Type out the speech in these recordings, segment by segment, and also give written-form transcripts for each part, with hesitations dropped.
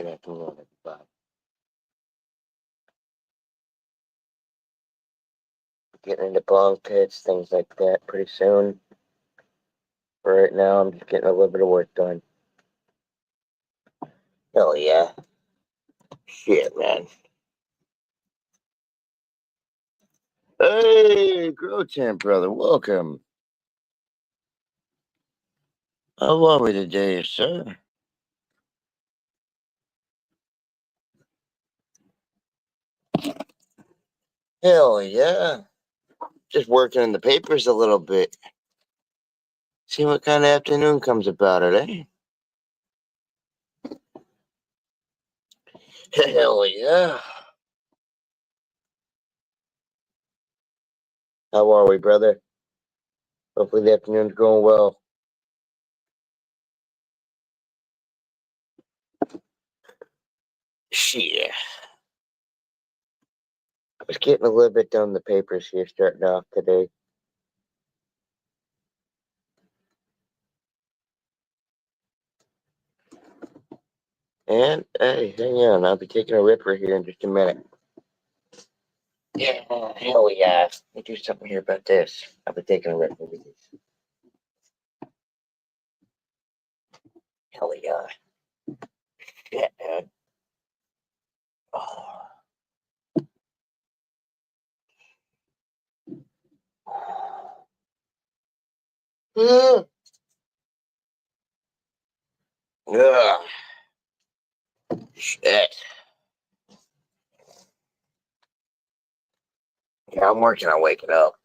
Good afternoon, everybody. Getting into bong pits, things like that pretty soon. For right now, I'm just getting a little bit of work done. Hell yeah. Shit, man. Hey, Grow Champ, brother, welcome. How are we today, sir? Hell yeah. Just working in the papers a little bit. See what kind of afternoon comes about it, eh? Hell yeah. How are we, brother? Hopefully the afternoon's going well. Shit. I was getting a little bit done the papers here starting off today. And, hey, hang on, I'll be taking a ripper here in just a minute. Yeah, hell yeah. Let me do something here about this. I'll be taking a ripper with this. Hell yeah. Shit, man. Oh. Ugh. Shit. Yeah, I'm working on waking up.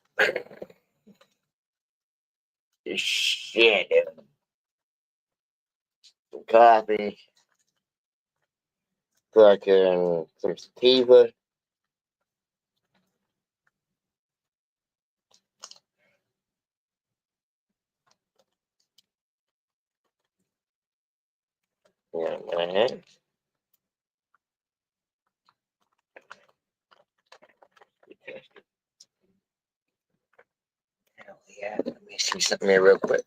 Shit, dude. Some coffee. Fucking some sativa. Yeah, man. Hell yeah. Let me see something here real quick.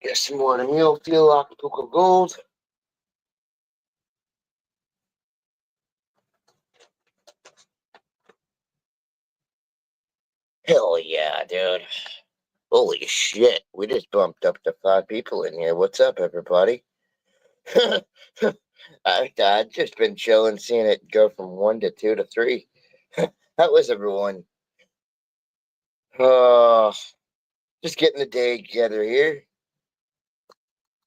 Get some more of the meal fuel Acapulco Gold. Hell yeah, dude. Holy shit. We just bumped up to 5 people in here. What's up, everybody? I've just been chilling, seeing it go from 1 to 2 to 3. How was everyone? Just getting the day together here.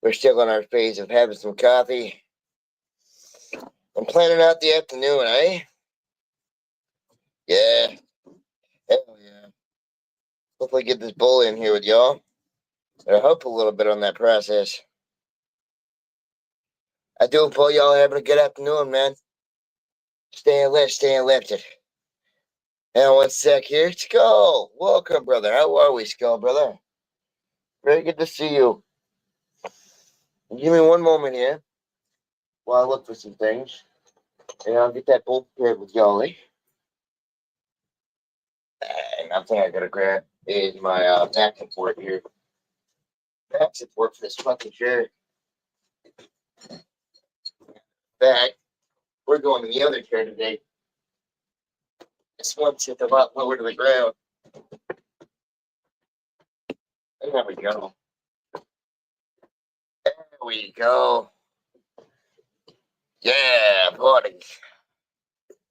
We're still in our phase of having some coffee. I'm planning out the afternoon, eh? Yeah. Hell yeah. Hopefully get this bull in here with y'all. I hope a little bit on that process. I do hope all y'all having a good afternoon, man. Staying lifted. And 1 sec here. Skull, welcome, brother. How are we, Skull, brother? Very good to see you. Give me 1 moment here while I look for some things. And I'll get that bull prepared with y'all, eh? Another thing I gotta grab is my back support here. Back support for this fucking chair. Back. We're going to the other chair today. This one's a lot lower to the ground. There we go. There we go. Yeah, buddy.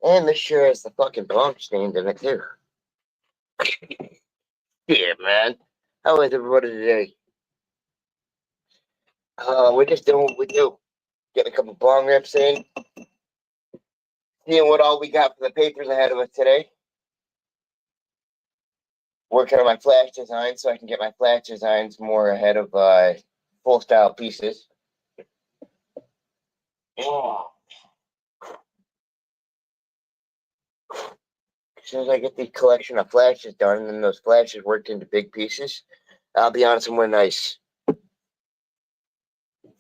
And this sure has the fucking bump stained in it too. Yeah, man. How is everybody today? We're just doing what we do. Getting a couple bong rips in. Seeing what all we got for the papers ahead of us today. Working on my flash design so I can get my flash designs more ahead of full style pieces. Yeah. As soon as I get the collection of flashes done and then those flashes worked into big pieces, I'll be on somewhere nice.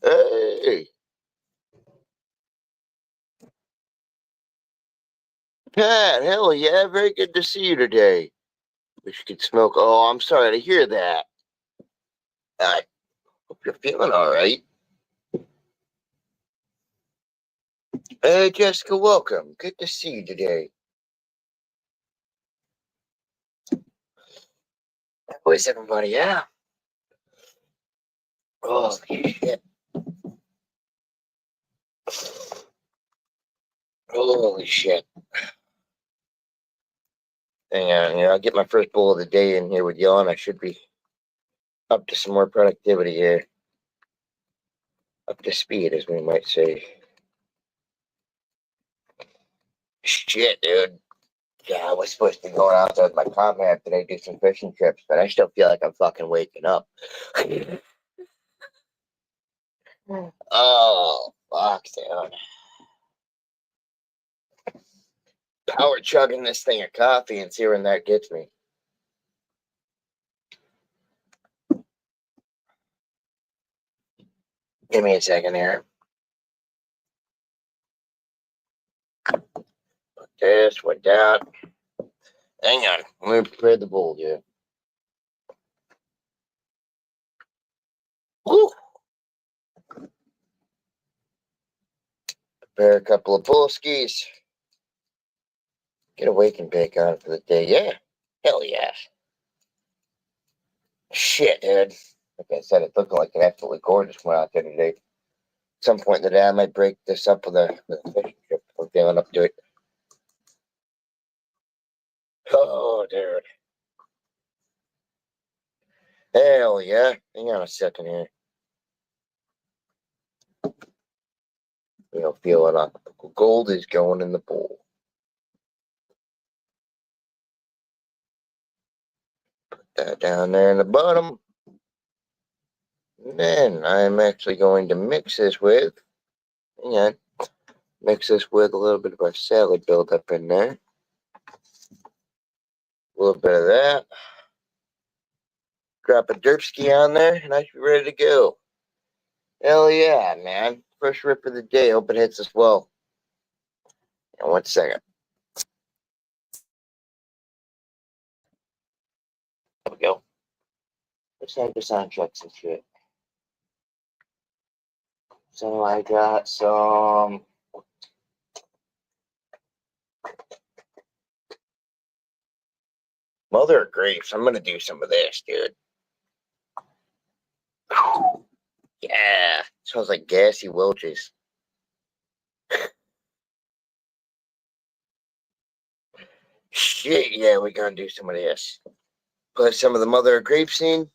Hey. Pat, hell yeah, very good to see you today. Wish you could smoke. Oh, I'm sorry to hear that. I hope you're feeling all right. Hey, Jessica, welcome. Good to see you today. Where's everybody at? Oh, shit. Holy shit. Hang on, I'll get my first bowl of the day in here with y'all, and I should be up to some more productivity here. Up to speed, as we might say. Shit, dude. Yeah, I was supposed to be going out there with my comrade today, do some fishing trips, but I still feel like I'm fucking waking up. Oh, fuck, dude. Power chugging this thing of coffee and see where that gets me. Give me a second here. Put this, with that. Hang on. Let me prepare the bowl here. Woo! Prepare a couple of pull skis. Get a wake and bake on for the day. Yeah. Hell yeah. Shit, dude. Like I said, it's looking like an absolutely gorgeous one out there today. At some point in the day, I might break this up with a fishing trip. We're feeling up to it. Oh, dude. Hell yeah. Hang on a second here. Feel it on. Gold is going in the bowl. Put that down there in the bottom. And then I'm actually going to mix this with, hang on, mix this with a little bit of our salad buildup in there. A little bit of that. Drop a derpski on there, and I should be ready to go. Hell yeah, man. First rip of the day. Hope it hits us well. And 1 second. There we go. Let's have the sound checks and shit. So I got some mother of grapes. I'm gonna do some of this, dude. Yeah. Smells like gassy Welch's. Shit, yeah, we're gonna do some of this. Put some of the mother of grapes in.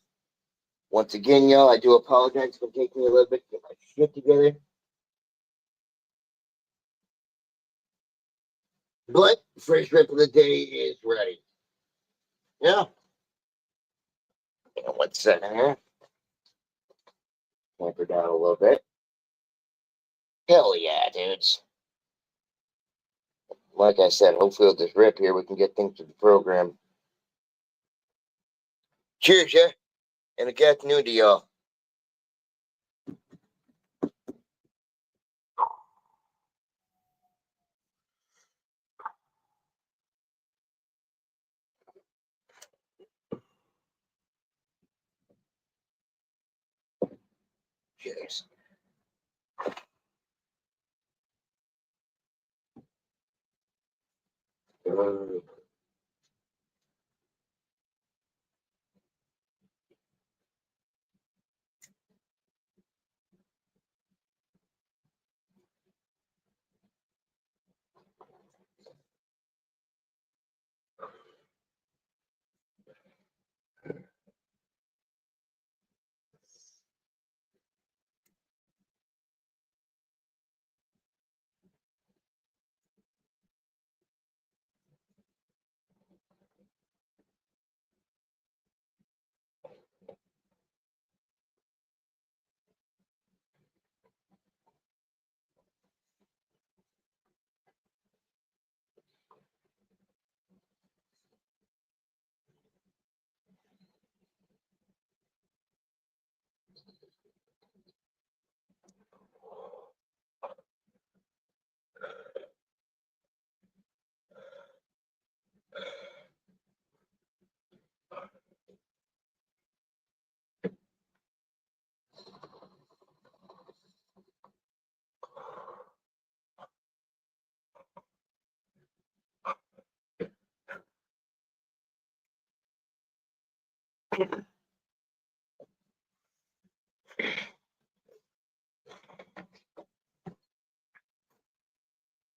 Once again, y'all, I do apologize for taking me a little bit to get my shit together. But first rip of the day is ready. Yeah. And 1 second here. Tamper down a little bit. Hell yeah, dudes. Like I said, hopefully with this rip here, we can get things to the program. Cheers, yeah. And a good afternoon to y'all. Cheers.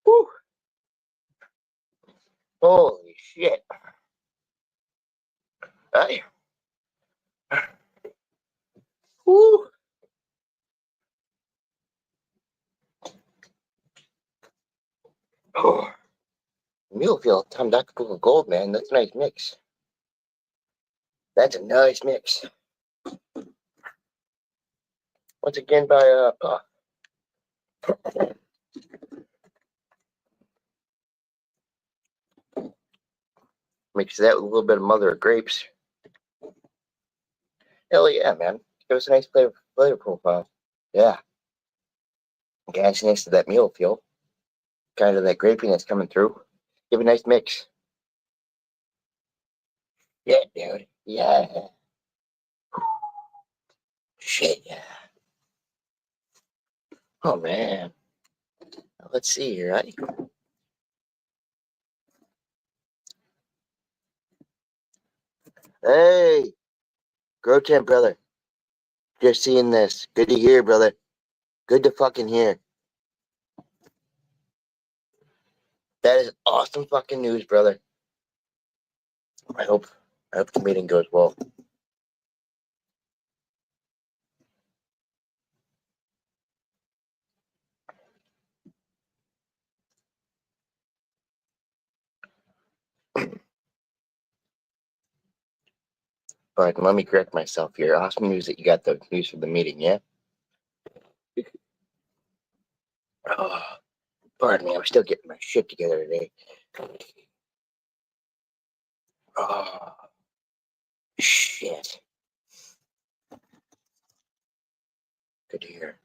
Whew. Holy shit. Hey. Whew. Oh. Mulefield, Tom Dr. Google Gold, man. That's a nice mix. That's a nice mix. Once again by mix that with a little bit of mother of grapes. Hell yeah, man. Give us a nice flavor profile. Yeah. Gas next to that mule fuel. Kind of that grapiness coming through. Give a nice mix. Yeah, dude. Yeah. Shit, yeah. Oh, man. Let's see here, right? Hey. Grow Tent, brother. Just seeing this. Good to hear, brother. Good to fucking hear. That is awesome fucking news, brother. I hope the meeting goes well. But let me correct myself here. Awesome news that you got the news for the meeting, yeah? Oh, pardon me, I'm still getting my shit together today. Oh, shit. Good to hear.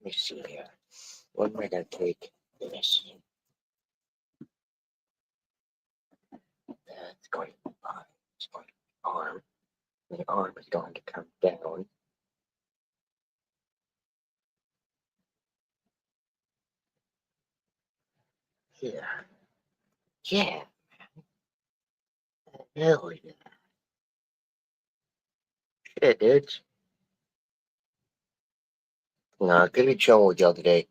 Let me see here. What am I going to take? Let me see. That's going on. It's going arm. The arm is going to come down. Here. Yeah. Hell yeah. Shit, dude. Nah, good to be chilling with y'all today.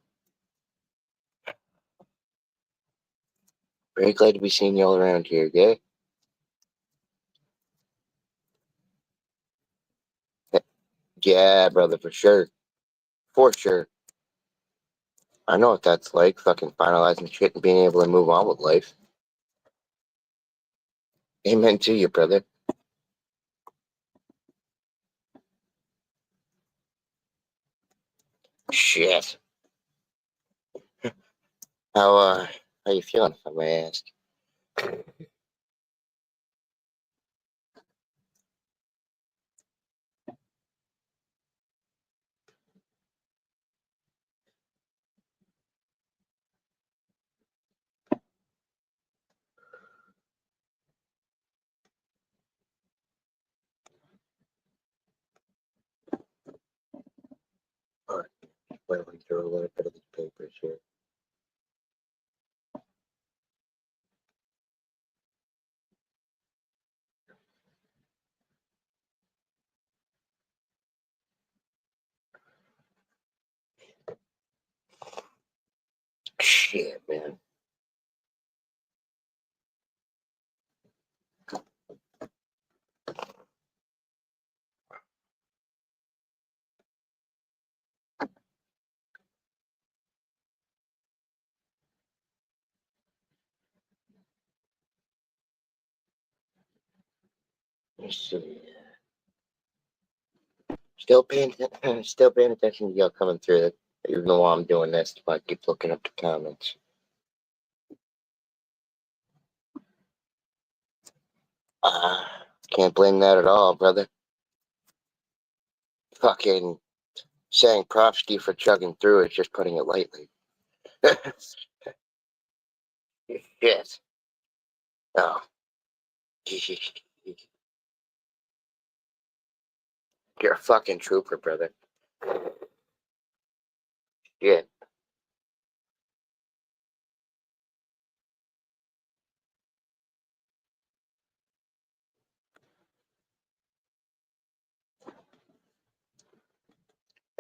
Very glad to be seeing y'all around here, okay? Yeah, brother, for sure. For sure. I know what that's like, fucking finalizing shit and being able to move on with life. Amen to you, brother. Shit. How you feeling, if I may ask? Alright, whittling through a little bit of these papers here. Shit, man. Let's see. Still paying attention to y'all coming through. Even though I'm doing this, if I keep looking up the comments. Can't blame that at all, brother. Fucking saying props to you for chugging through is just putting it lightly. Yes. Oh. You're a fucking trooper, brother. shit.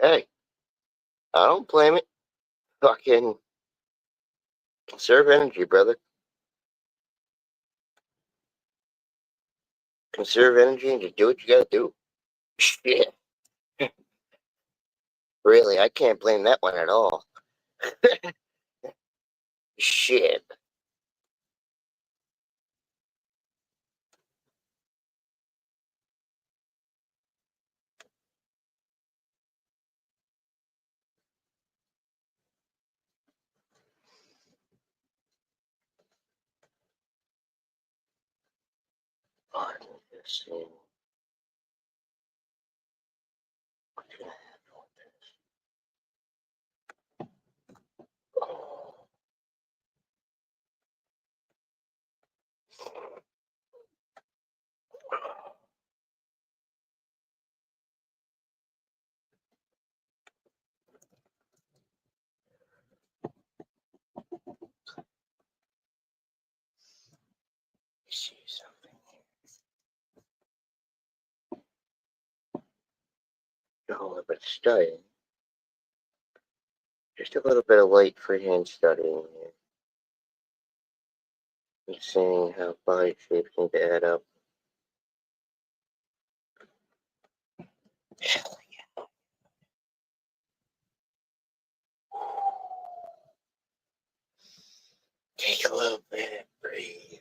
Hey, I don't blame it. Fucking conserve energy, brother. Conserve energy and just do what you gotta do. Shit. Really, I can't blame that one at all. Shit. Pardon this thing. What's gonna happen with this? Oh. See something here. A little bit of studying. Just a little bit of light freehand studying here. And seeing how body shapes need to add up. Hell yeah. Take a little bit, breathe.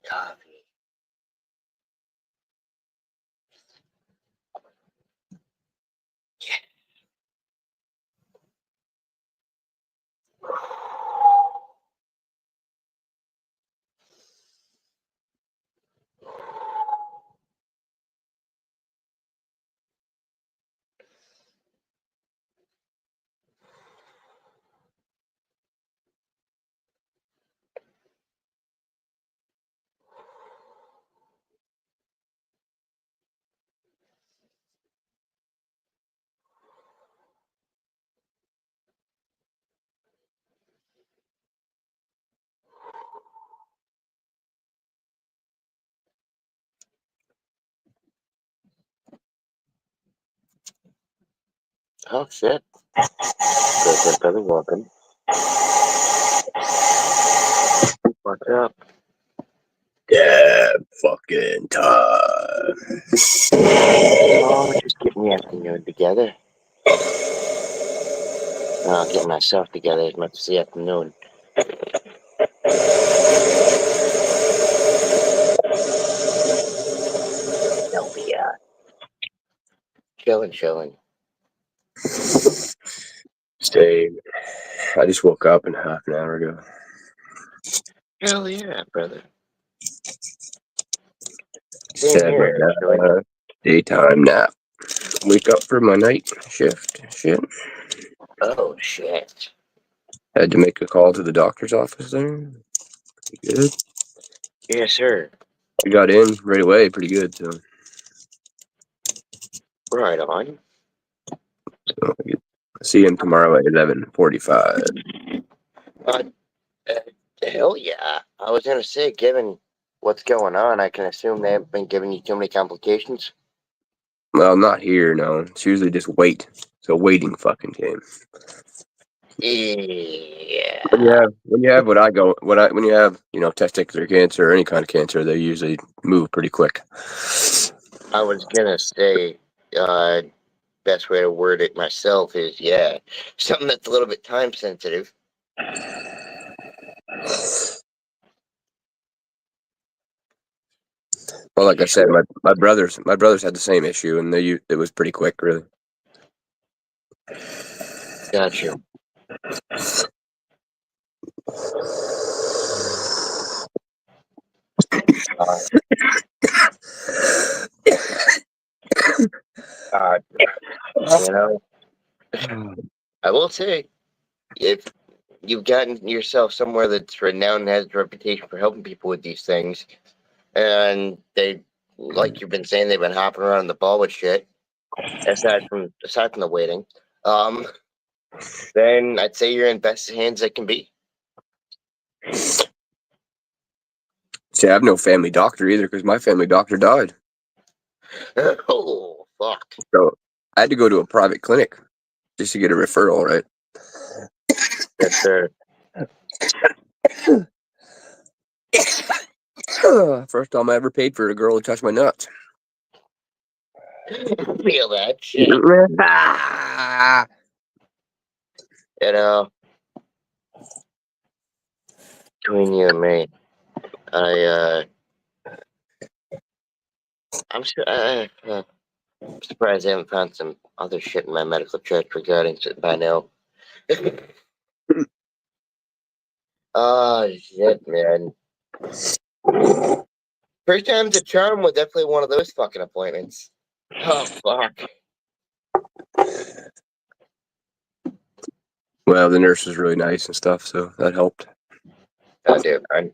Coffee. Yeah. Oh shit. President Billy Walken. What's up? Yeah, fucking time. Oh, just getting the afternoon together. I'll get myself together as much as the afternoon. That'll be chilling. Same. I just woke up in half an hour ago. Hell yeah, brother. Same Had here, my actually. daytime nap. Wake up for my night shift. Shit. Oh shit. Had to make a call to the doctor's office there. Pretty good. Yes, sir. We got in right away. Pretty good. So Right on. I get to see him tomorrow at 11:45. Uh, hell yeah. I was gonna say, given what's going on, I can assume they haven't been giving you too many complications. Well, not here. No, it's usually just wait. It's a waiting fucking game. Yeah. When you have when you have testicular cancer or any kind of cancer, they usually move pretty quick. I was gonna say, best way to word it myself is, yeah, something that's a little bit time sensitive. Well, like I said, my brothers had the same issue, and it was pretty quick, really. Got you. Uh, uh, you know, I will say, if you've gotten yourself somewhere that's renowned and has a reputation for helping people with these things, and they, like you've been saying, they've been hopping around the ball with shit. Aside from the waiting, then I'd say you're in best hands that can be. See, I have no family doctor either because my family doctor died. Oh fuck! So I had to go to a private clinic just to get a referral, right? Yes, sir. First time I ever paid for a girl to touch my nuts. Feel that shit. You know, between you and me, I'm sure. I'm surprised I haven't found some other shit in my medical chart regarding it by now. Oh shit, man. First time's a charm was definitely one of those fucking appointments. Oh fuck. Well, the nurse was really nice and stuff, so that helped. Oh dude, man.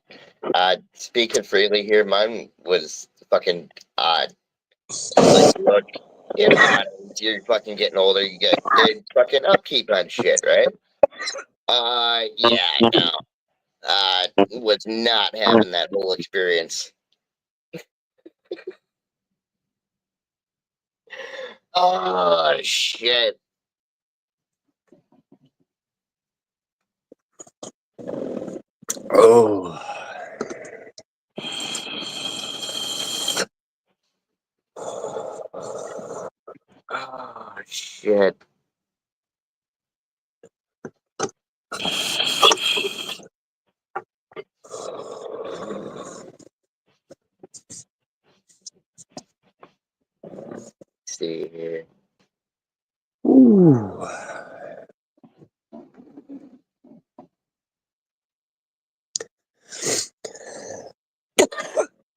Speaking freely here, mine was fucking odd. Like, look, you know, you're fucking getting older, you get good fucking upkeep on shit, right? Yeah, no. Was not having that whole experience. Oh shit. Oh. Oh shit. Let's see here. Ooh.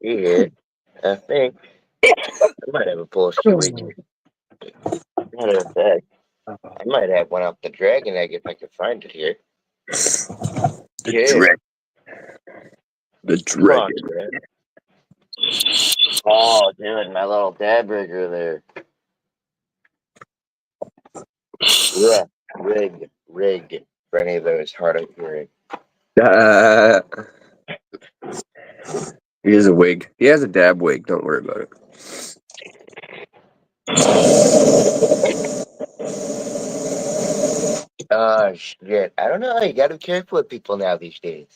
Yeah, I think I might have a Polski week. Matter of fact, I might have one up the dragon egg if I can find it here. The Yeah. dragon. The Fuck, dragon. man. Oh, dude, my little dab rigger there. Yeah, rig. For any of those hard of hearing. He has a wig. He has a dab wig. Don't worry about it. Oh shit! I don't know. You gotta be careful with people now these days.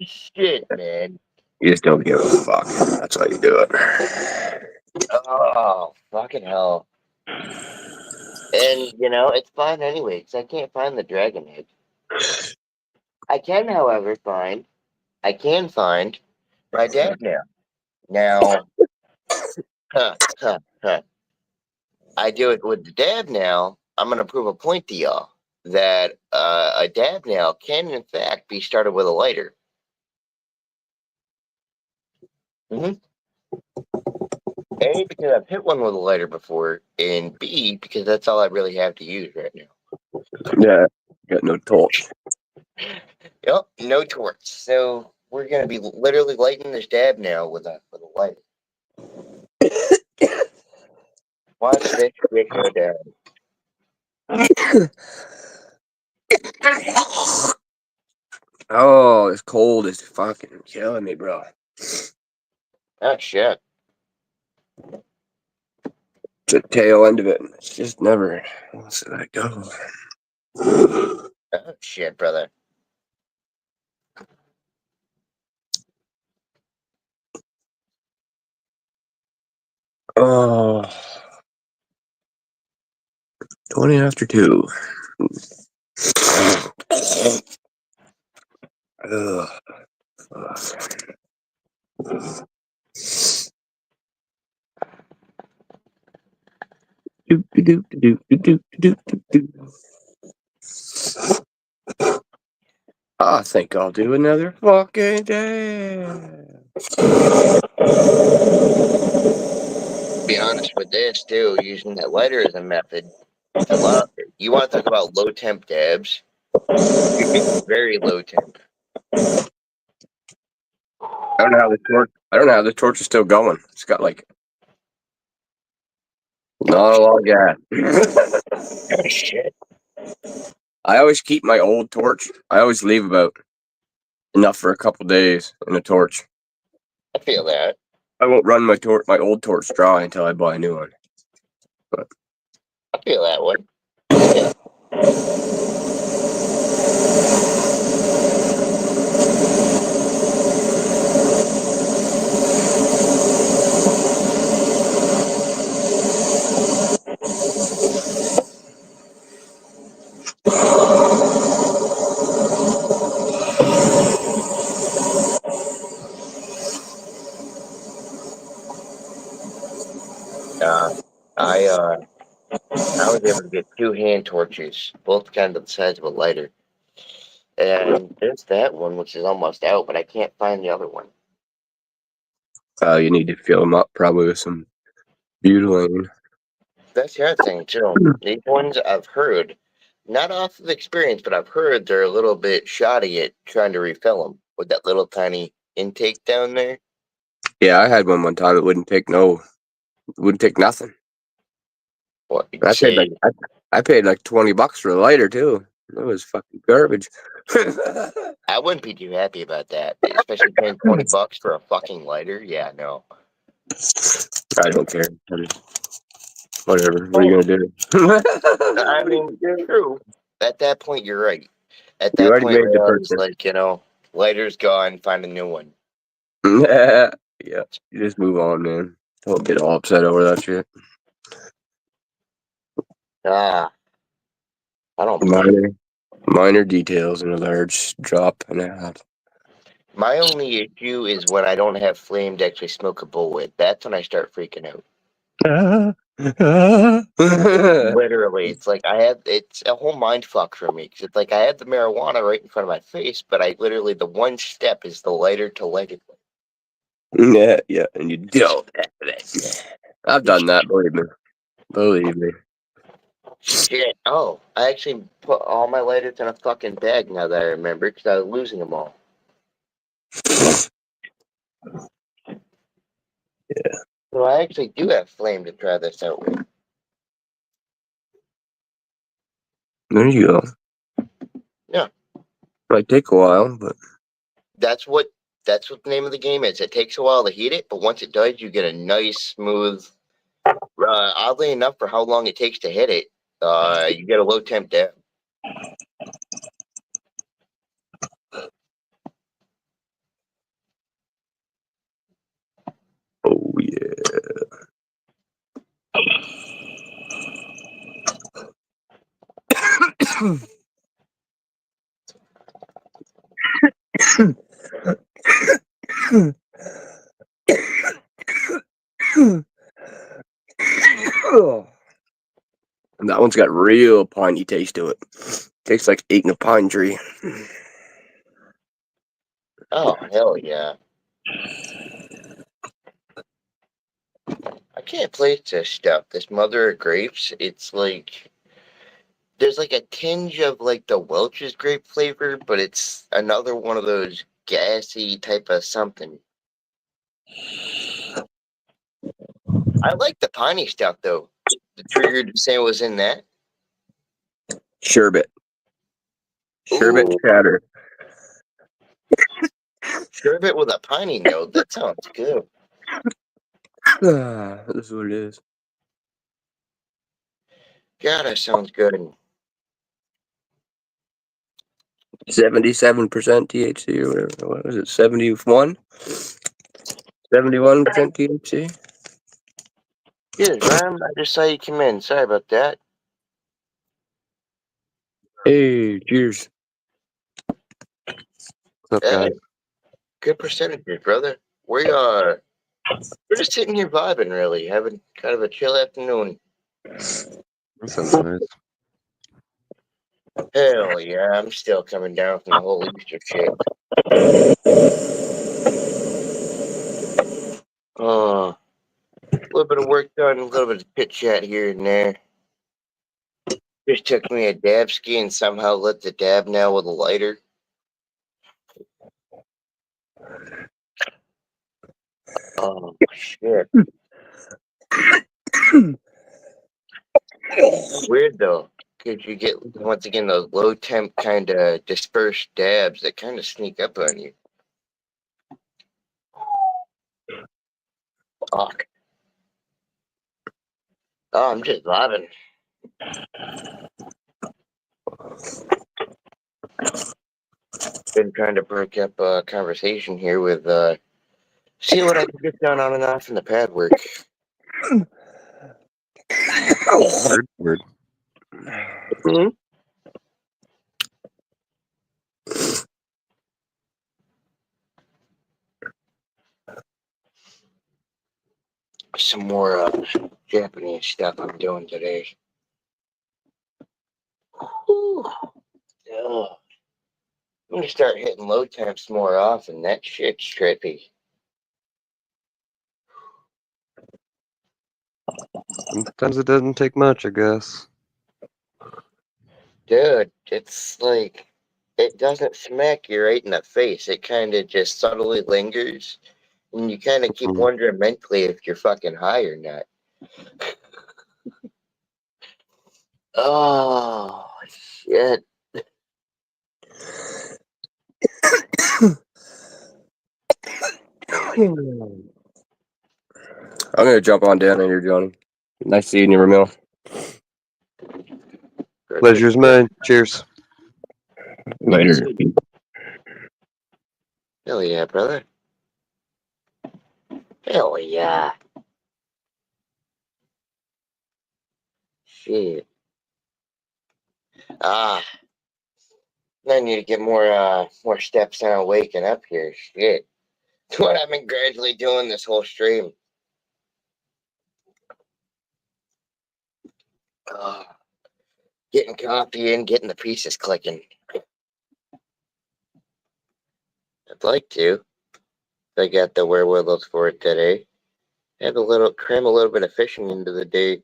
Shit, man. You just don't give a fuck. That's how you do it. Oh, fucking hell. And, you know, it's fine anyway, because I can't find the dragon egg. I can, however, find my dad now. Now, I do it with the dab now. I'm going to prove a point to y'all that a dab now can, in fact, be started with a lighter. A, because I've hit one with a lighter before, and B, because that's all I really have to use right now. Yeah, got no torch. Yep, no torch. So we're gonna be literally lighting this dab now with a lighter. Watch this shit go down. Oh, it's cold. It's fucking killing me, bro. Oh shit. The tail end of it. It's just never lets that go. Oh shit, brother. Oh. 20 after 2. Ugh. I think I'll do another fucking day. Be honest with this too, using that lighter as a method. You want to talk about low temp dabs? You're getting very low temp. I don't know how the torch. I don't know how the torch is still going. It's got like not a lot of gas. Oh, shit. I always keep my old torch. I always leave about enough for a couple days in a torch. I feel that. I won't run my old torch dry until I buy a new one. But I feel that one. I was able to get 2 hand torches, both kind of the size of a lighter. And there's that one, which is almost out, but I can't find the other one. you need to fill them up probably with some butylene. That's the other thing, too. These ones I've heard, not off of experience, but I've heard they're a little bit shoddy at trying to refill them with that little tiny intake down there. Yeah, I had one time. It wouldn't take nothing. What you'd I paid say? I paid like $20 for the lighter too. That was fucking garbage. I wouldn't be too happy about that, especially paying $20 for a fucking lighter. Yeah, no. I don't care. Whatever. What are Well, you gonna do? I mean, true. At that point, you're right. At You that already point, made the reality is purchase. like, lighter's gone, find a new one. Yeah, you just move on, man. Don't get all upset over that shit. Ah, I don't blame you. Minor details in a large drop and a half. My only issue is when I don't have flame to actually smoke a bowl with. That's when I start freaking out. Literally, it's like it's a whole mind fuck for me. Cause it's like I have the marijuana right in front of my face, but I literally, the one step is the lighter to light it. Yeah, and you don't have it. I've done that, believe me. Believe me. Shit. Oh, I actually put all my lighters in a fucking bag now that I remember because I was losing them all. Yeah. So I actually do have flame to try this out with. There you go. Yeah. Might take a while, but That's what the name of the game is. It takes a while to heat it, but once it does, you get a nice, smooth. Oddly enough, for how long it takes to hit it, you get a low temp dab. oh yeah. And that one's got real piney taste to it. Tastes like eating a pine tree. Oh hell yeah! I can't place this stuff. This mother of grapes. It's like there's like a tinge of like the Welch's grape flavor, but it's another one of those gassy type of something. I like the piney stuff though. The triggered say was in that. Sherbet. Sherbet Ooh, chatter. sherbet with a piney note. That sounds good. This is what it is. God, that sounds good. 77% THC or whatever. What was it? 71? 71% THC? Cheers, man. I just saw you come in. Sorry about that. Hey, cheers. What's up, Hey, guys? good percentages, brother. We're just sitting here vibing, really, having kind of a chill afternoon. That sounds nice. Hell yeah, I'm still coming down from the whole Easter shit. A little bit of work done, a little bit of chit chat here and there. Just took me a dab ski and somehow lit the dab now with a lighter. Oh, shit. Weird though. Could you get, once again, those low temp kind of dispersed dabs that kind of sneak up on you? Fuck. Oh, I'm just vibing. Been trying to break up a conversation here with, see what I can get done on and off in the pad work. Word. Mm-hmm. Some more Japanese stuff I'm doing today. Whew. Oh, I'm gonna start hitting low temps more often. That shit's trippy. Sometimes it doesn't take much, I guess. Dude, it's like, it doesn't smack you right in the face. It kind of just subtly lingers. And you kind of keep wondering mentally if you're fucking high or not. Oh, shit. I'm gonna jump on down in here, Johnny. Nice seeing you, Ramil. Pleasure's mine. Cheers. Later. Hell yeah, brother. Hell yeah. Shit. I need to get more steps on waking up here. Shit. That's what I've been gradually doing this whole stream. Getting coffee in, getting the pieces clicking. I'd like to. I got the wherewithals for it today. Have a little, cram a little bit of fishing into the day.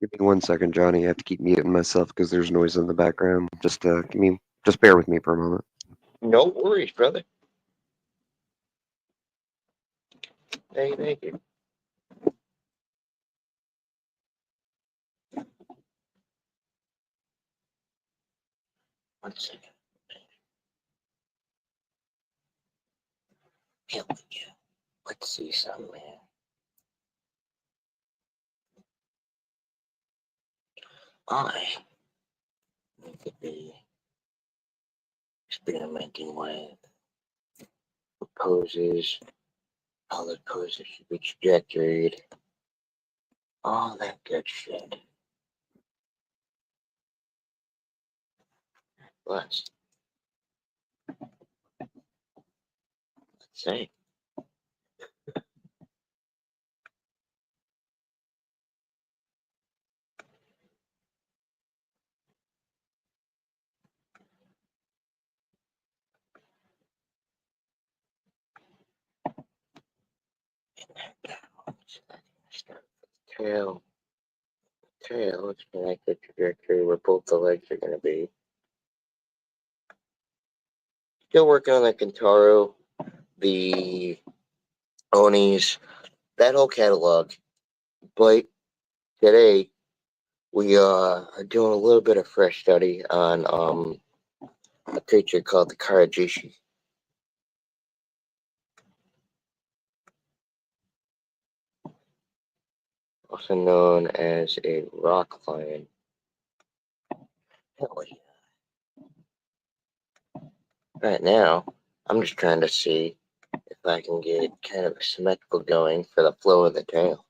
Give me 1 second, Johnny. I have to keep muting myself because there's noise in the background. Just bear with me for a moment. No worries, brother. Thank you. 1 second. Hell yeah. Let's see something, man. I need to be experimenting with poses, how the poses should be trajectoried, all that good shit. Let's see. Start with the tail. Tail, let's connect the trajectory where both the legs are going to be. Still working on the Kentaro, the Onis, that whole catalog. But today we are doing a little bit of fresh study on a creature called the Karajishi. Also known as a rock lion. Hell yeah. Right now, I'm just trying to see if I can get kind of a symmetrical going for the flow of the tail.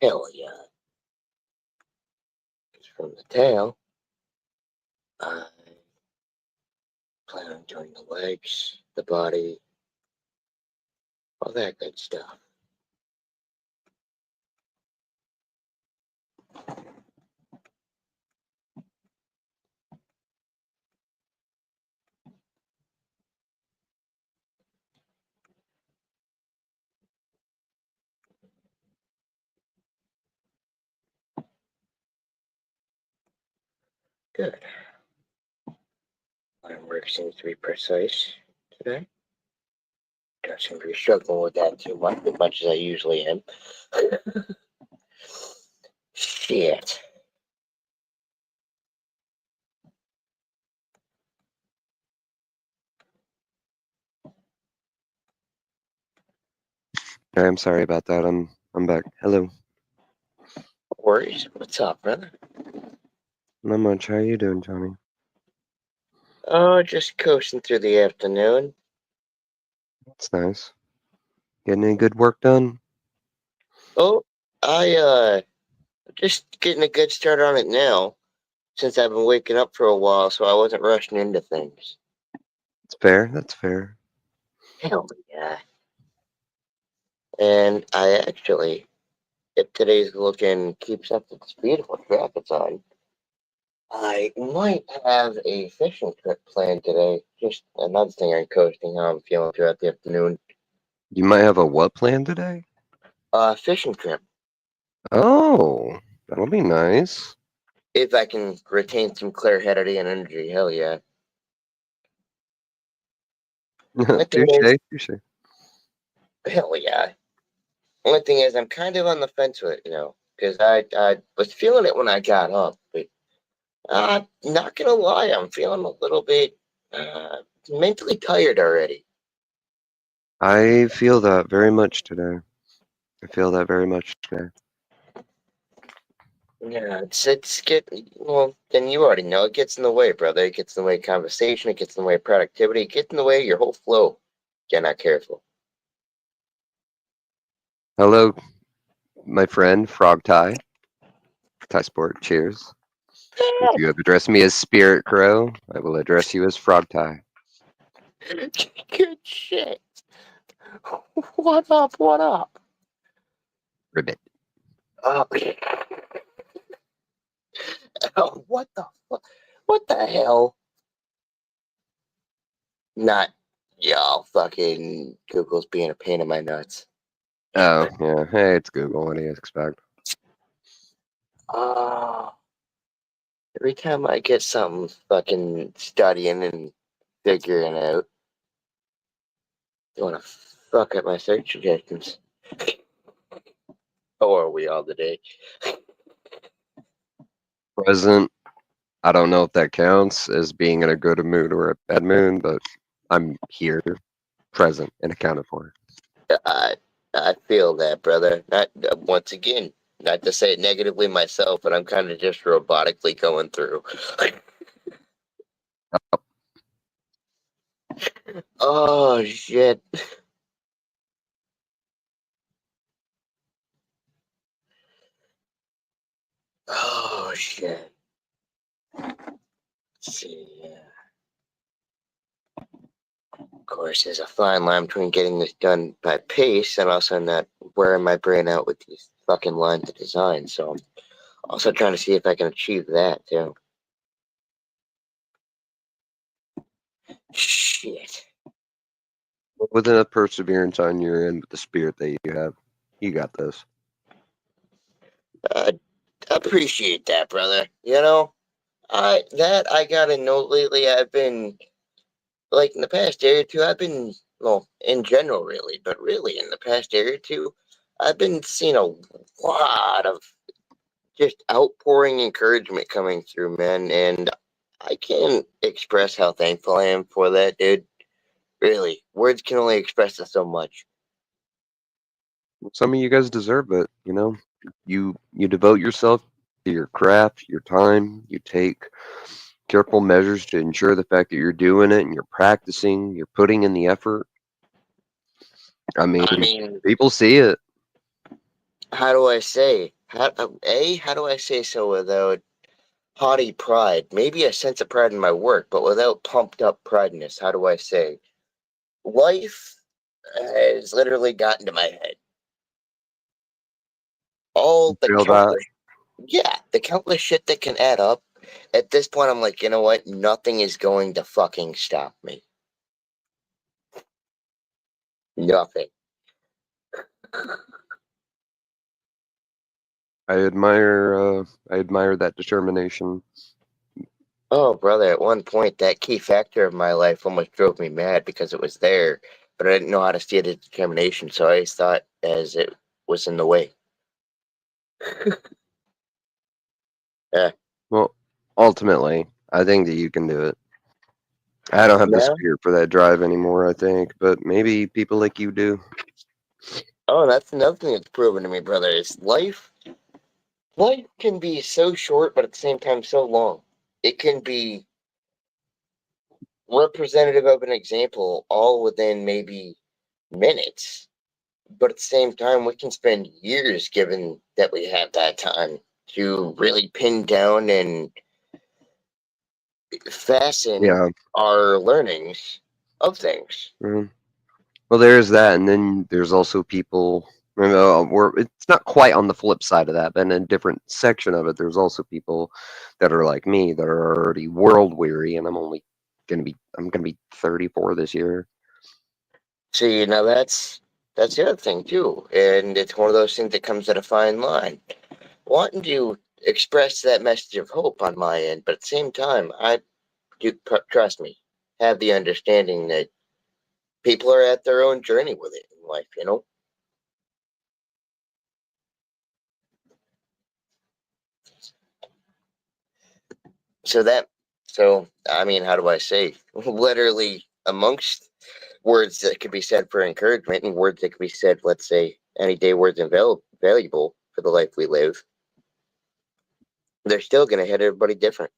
Hell yeah. Because from the tail, I plan on doing the legs, the body, all that good stuff. Good. My work seems to be precise today. Don't seem to be struggling with that too much as I usually am. Shit. Hey, I'm sorry about that. I'm back. Hello. Worries? What's up, brother? Not much. How you doing, Johnny? Oh, just coasting through the afternoon. That's nice. Getting any good work done? Oh, I just getting a good start on it now, since I've been waking up for a while, so I wasn't rushing into things. It's fair. That's fair. Hell yeah. And I actually, if today's looking keeps up to the speed of what track it's on, I might have a fishing trip planned today. Just another thing on coasting, how I'm feeling throughout the afternoon. You might have a what plan today? Fishing trip. Oh, that'll be nice. If I can retain some clear-headedity and energy, hell yeah. Only thing is, Touche, touche. hell yeah. Only thing is, I'm kind of on the fence with it, because I was feeling it when I got up, but not gonna lie, I'm feeling a little bit mentally tired already. I feel that very much today. I feel that very much today. Yeah, it's getting, well, then you already know, it gets in the way, brother. It gets in the way of conversation, it gets in the way of productivity, it gets in the way of your whole flow. You're not careful. Hello, my friend Frog Tie. Tie Sport. Cheers. If you have addressed me as Spirit Crow, I will address you as Frog Tie. Good shit. What up? What up? Ribbit. Oh, oh, what the fuck? What the hell? Not y'all fucking Google's being a pain in my nuts. Oh, yeah. Hey, it's Google. What do you expect? Every time I get something fucking studying and figuring out, you wanna fuck up my search suggestions. How are we all today? Present. I don't know if that counts as being in a good mood or a bad mood, but I'm here, present, and accounted for. I feel that, brother. Not once again, not to say it negatively myself, but I'm kind of just robotically going through. Oh shit. Oh shit. Let's see. Of course, there's a fine line between getting this done by pace and also not wearing my brain out with these fucking lines of design. So I'm also trying to see if I can achieve that too. Shit. With enough perseverance on your end, with the spirit that you have, you got this. Appreciate that, brother. I gotta know lately. I've been like in the past year or two. I've been well in general, really, but really in the past year or two, I've been seeing a lot of just outpouring encouragement coming through, man, and I can't express how thankful I am for that, dude. Really, words can only express it so much. Some of you guys deserve it, you know? You devote yourself to your craft, your time, you take careful measures to ensure the fact that you're doing it and you're practicing, you're putting in the effort. I mean, I mean, people see it. how do I say? How do I say so without haughty pride? Maybe a sense of pride in my work, but without pumped up prideness. How do I say? Life has literally gotten to my head. You All the feel that? countless, yeah, the countless shit that can add up. At this point, I'm like, you know what? Nothing is going to fucking stop me. Nothing. I admire that determination. Oh, brother, at one point, that key factor of my life almost drove me mad because it was there, but I didn't know how to see the determination, so I always thought as it was in the way. Yeah. Well, ultimately, I think that you can do it. I don't have the Yeah. spirit for that drive anymore, I think, but maybe people like you do. Oh, that's another thing that's proven to me, brother, is life can be so short, but at the same time so long. It can be representative of an example all within maybe minutes, but at the same time, we can spend years given that we have that time to really pin down and fasten Yeah. our learnings of things. Mm. Well, there's that, and then there's also people. Where it's not quite on the flip side of that, but in a different section of it, there's also people that are like me that are already world weary, and I'm gonna be 34 this year. See, now that's the other thing too, and it's one of those things that comes at a fine line. Wanting to express that message of hope on my end, but at the same time, I do trust me, have the understanding that people are at their own journey with it in life, you know? So I mean, how do I say? Literally amongst words that could be said for encouragement and words that could be said, let's say, any day words and valuable for the life we live, they're still going to hit everybody different.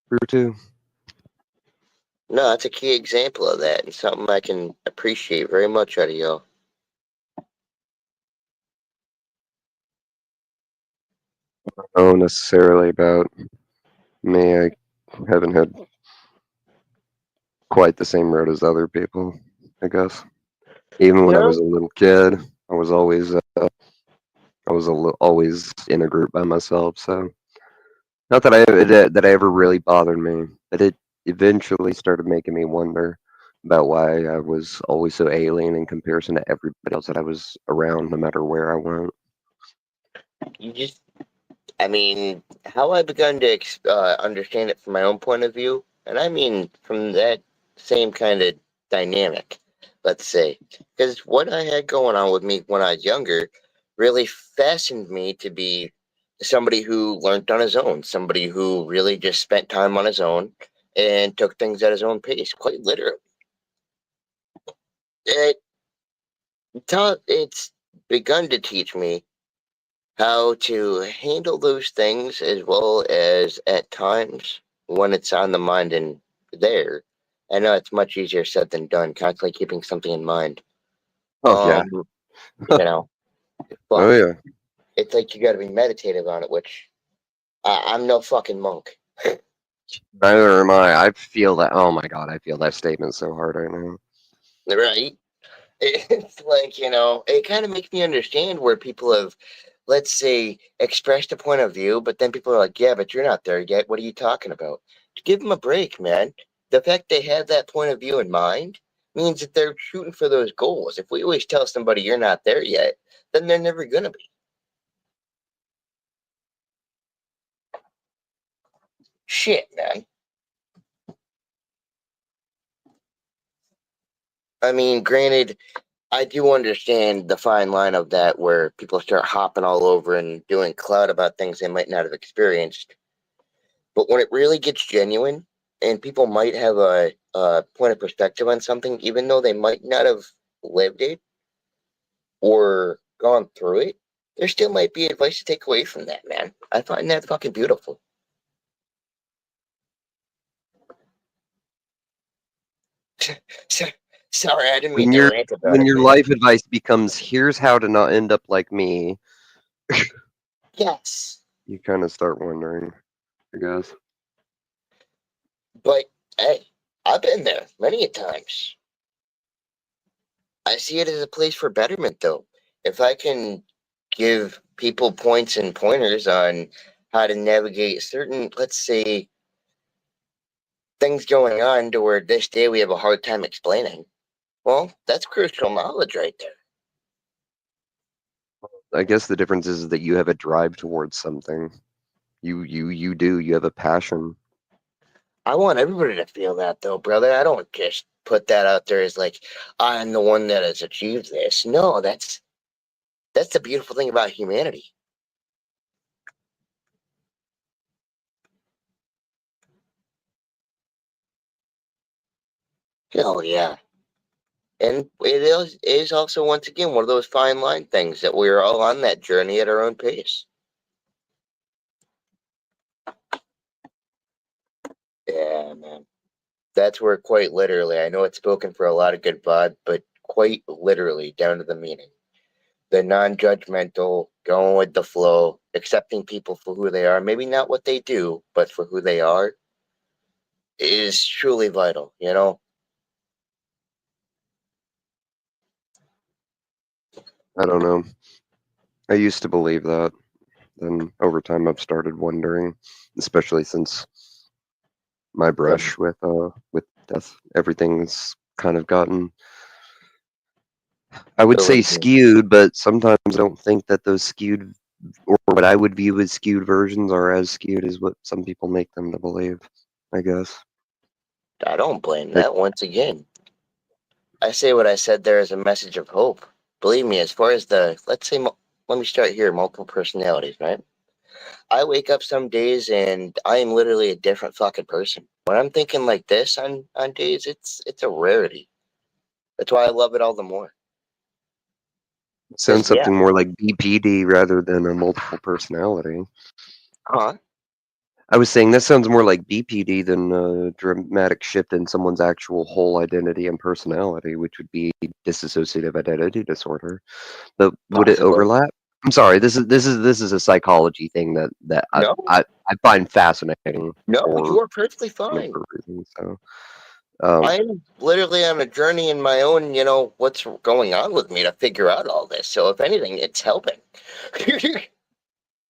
True too. No, that's a key example of that and something I can appreciate very much out of y'all. Oh, necessarily about me. I haven't had quite the same road as other people, I guess. Even when I was No, a little kid, I was always always in a group by myself. So not that I ever really bothered me, but it eventually started making me wonder about why I was always so alien in comparison to everybody else that I was around, no matter where I went. you just, I mean, how I begun to understand it from my own point of view, and I mean from that same kind of dynamic, let's say, because what I had going on with me when I was younger really fastened me to be somebody who learned on his own, somebody who really just spent time on his own and took things at his own pace, quite literally. It it's begun to teach me how to handle those things as well as at times when it's on the mind and there. I know it's much easier said than done, constantly keeping something in mind. Oh yeah, You know, oh but yeah. it's like you got to be meditative on it, which I'm no fucking monk, Neither am I. I feel that. Oh my god, I feel that statement so hard right now. right? It's like, it kind of makes me understand where people have, let's say, expressed a point of view, but then people are like, yeah, but you're not there yet. What are you talking about? Give them a break, man. The fact they have that point of view in mind means that they're shooting for those goals. If we always tell somebody you're not there yet, then they're never going to be. Shit, man. I mean, granted, I do understand the fine line of that where people start hopping all over and doing cloud about things they might not have experienced. But when it really gets genuine and people might have a point of perspective on something, even though they might not have lived it or gone through it, there still might be advice to take away from that, man. I find that fucking beautiful. So, sorry, I didn't mean When to your rant about when it, your man. life advice becomes here's how to not end up like me, Yes. you kind of start wondering, I guess. But hey, I've been there many a times. I see it as a place for betterment, though. If I can give people points and pointers on how to navigate certain, let's say, things going on to where this day we have a hard time explaining, well, that's crucial knowledge right there. I guess the difference is that you have a drive towards something. You have a passion. I want everybody to feel that, though, brother. I don't just put that out there as like I'm the one that has achieved this. No, that's the beautiful thing about humanity. Hell yeah. And it is also, once again, one of those fine line things that we're all on that journey at our own pace. Yeah, man. That's where quite literally, I know it's spoken for a lot of good vibe, but quite literally down to the meaning. The non-judgmental, going with the flow, accepting people for who they are, maybe not what they do, but for who they are, is truly vital, you know? I don't know. I used to believe that. Then over time I've started wondering, especially since my brush with death, everything's kind of gotten, I would say, skewed, but sometimes I don't think that those skewed, or what I would view as skewed versions, are as skewed as what some people make them to believe, I guess. I don't blame that. Once again, I say what I said there as a message of hope. Believe me, as far as let's say, let me start here, multiple personalities, right? I wake up some days and I am literally a different fucking person. When I'm thinking like this on days, it's a rarity. That's why I love it all the more. Sounds something more like BPD rather than a multiple personality. Huh? I was saying that sounds more like BPD than a dramatic shift in someone's actual whole identity and personality, which would be dissociative identity disorder. But would it overlap? I'm sorry. This is a psychology thing that I find fascinating. No, you are perfectly fine. So, I'm literally on a journey in my own, what's going on with me to figure out all this. So if anything, it's helping.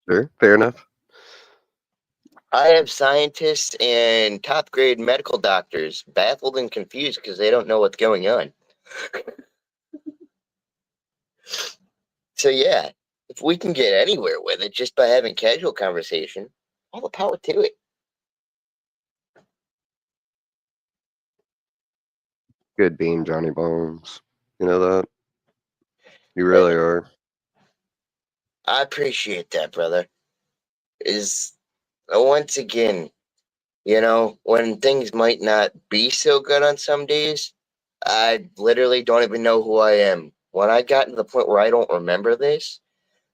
Sure, fair enough. I have scientists and top grade medical doctors baffled and confused because they don't know what's going on. So yeah, if we can get anywhere with it just by having casual conversation, all the power to it. Good being Johnny Bones. You know that? You really are. I appreciate that, brother. Once again, when things might not be so good on some days, I literally don't even know who I am. When I got to the point where I don't remember this,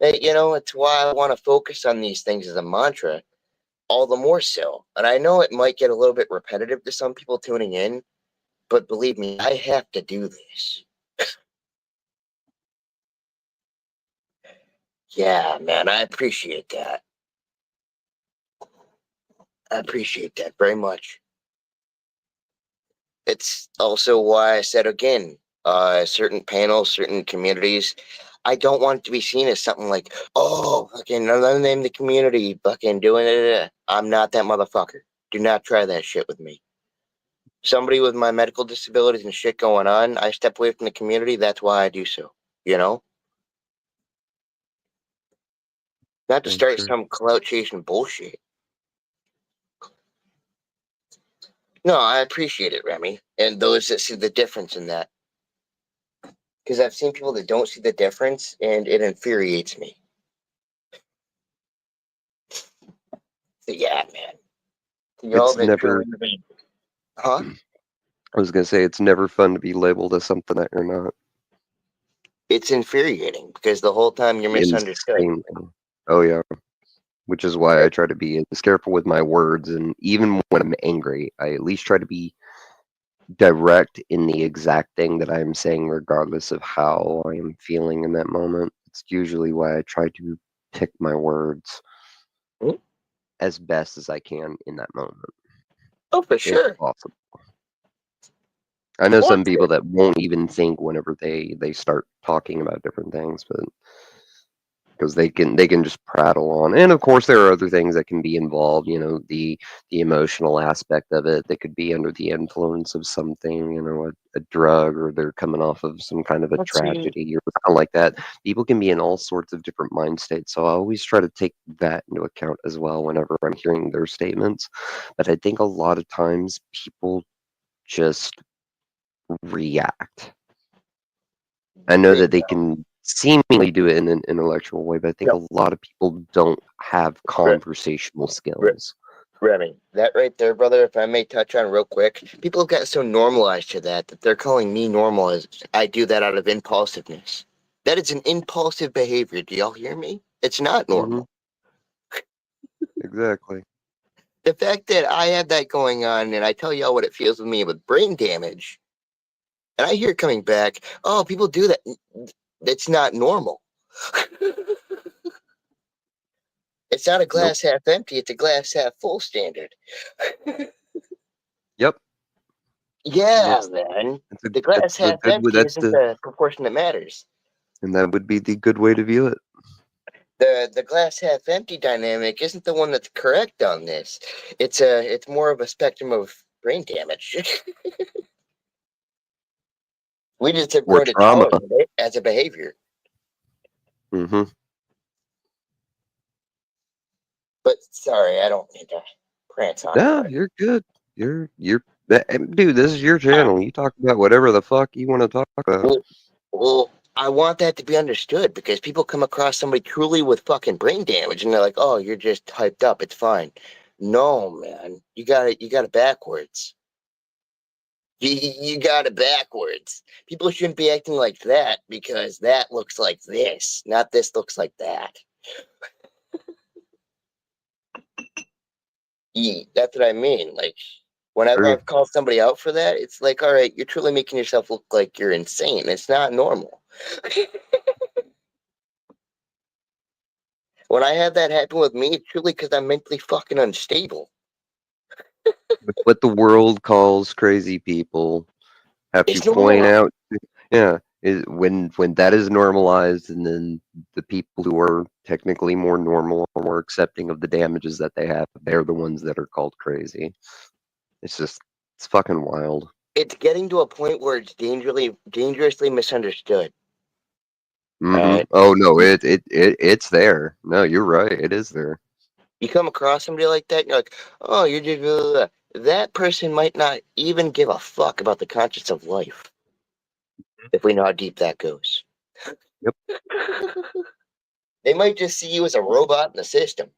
it's why I want to focus on these things as a mantra, all the more so. And I know it might get a little bit repetitive to some people tuning in, but believe me, I have to do this. Yeah, man, I appreciate that. I appreciate that very much. It's also why I said again, certain panels, certain communities, I don't want it to be seen as something like, oh, fucking another name the community, fucking doing it. I'm not that motherfucker. Do not try that shit with me. Somebody with my medical disabilities and shit going on, I step away from the community. That's why I do so. Not to start some clout chasing bullshit. No, I appreciate it, Remy, and those that see the difference in that. Because I've seen people that don't see the difference, and it infuriates me. So yeah, man. It's never. Huh? I was gonna say it's never fun to be labeled as something that you're not. It's infuriating because the whole time you're misunderstood. Oh yeah. Which is why I try to be as careful with my words, and even when I'm angry, I at least try to be direct in the exact thing that I'm saying, regardless of how I am feeling in that moment. It's usually why I try to pick my words as best as I can in that moment. Oh, for sure. If possible. I know some people that won't even think whenever they start talking about different things, but because they can just prattle on. And of course, there are other things that can be involved. You know, the emotional aspect of it. They could be under the influence of something, you know, a drug, or they're coming off of some kind of a Let's see. tragedy or something like that. People can be in all sorts of different mind states. So I always try to take that into account as well whenever I'm hearing their statements. But I think a lot of times people just react. I know that they can seemingly do it in an intellectual way, but I think No, a lot of people don't have conversational skills. Remy, that right there, brother, if I may touch on real quick, people have gotten so normalized to that they're calling me normal as I do that out of impulsiveness. That is an impulsive behavior. Do y'all hear me? It's not normal. Exactly. The fact that I have that going on and I tell y'all what it feels with me with brain damage, and I hear it coming back, oh, people do that. It's not normal. It's not a glass half empty, it's a glass half full standard. Yep. Yeah, That's, man. that's a, The glass that's the half good. empty That's isn't the proportion that matters. and that would be the good way to view it. The glass half empty dynamic isn't the one that's correct on this. It's more of a spectrum of brain damage. We just have Or grown to trauma. tolerate it as a behavior. Mm-hmm. But sorry, I don't need to prance on. No, you're good. Dude, this is your channel. You talk about whatever the fuck you want to talk about. Well, I want that to be understood because people come across somebody truly with fucking brain damage and they're like, "Oh, you're just hyped up. It's fine." No, man, you got it backwards. You got it backwards. People shouldn't be acting like that because that looks like this, not this looks like that. That's what I mean. Like, whenever Agree. I've called somebody out for that, it's like, all right, you're truly making yourself look like you're insane. It's not normal. When I had that happen with me, it's truly because I'm mentally fucking unstable. What the world calls crazy people, have to It's point normal. out, yeah, is when that is normalized, and then the people who are technically more normal or more accepting of the damages that they have, they're the ones that are called crazy. It's fucking wild. It's getting to a point where it's dangerously misunderstood. Mm-hmm. Oh no, it's there. No, you're right. It is there. You come across somebody like that, and you're like, oh, you're just blah, blah, blah. That person might not even give a fuck about the conscience of life. If we know how deep that goes. Yep. They might just see you as a robot in the system.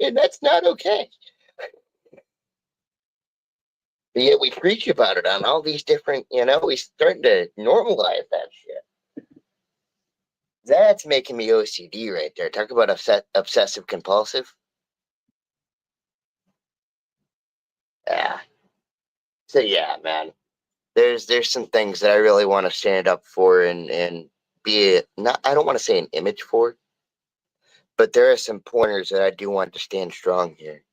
And that's not okay. But yet we preach about it on all these different, we starting to normalize that shit. That's making me OCD right there. Talk about obsessive compulsive. Yeah. So yeah, man. There's some things that I really want to stand up for and be not I don't want to say an image for, but there are some pointers that I do want to stand strong here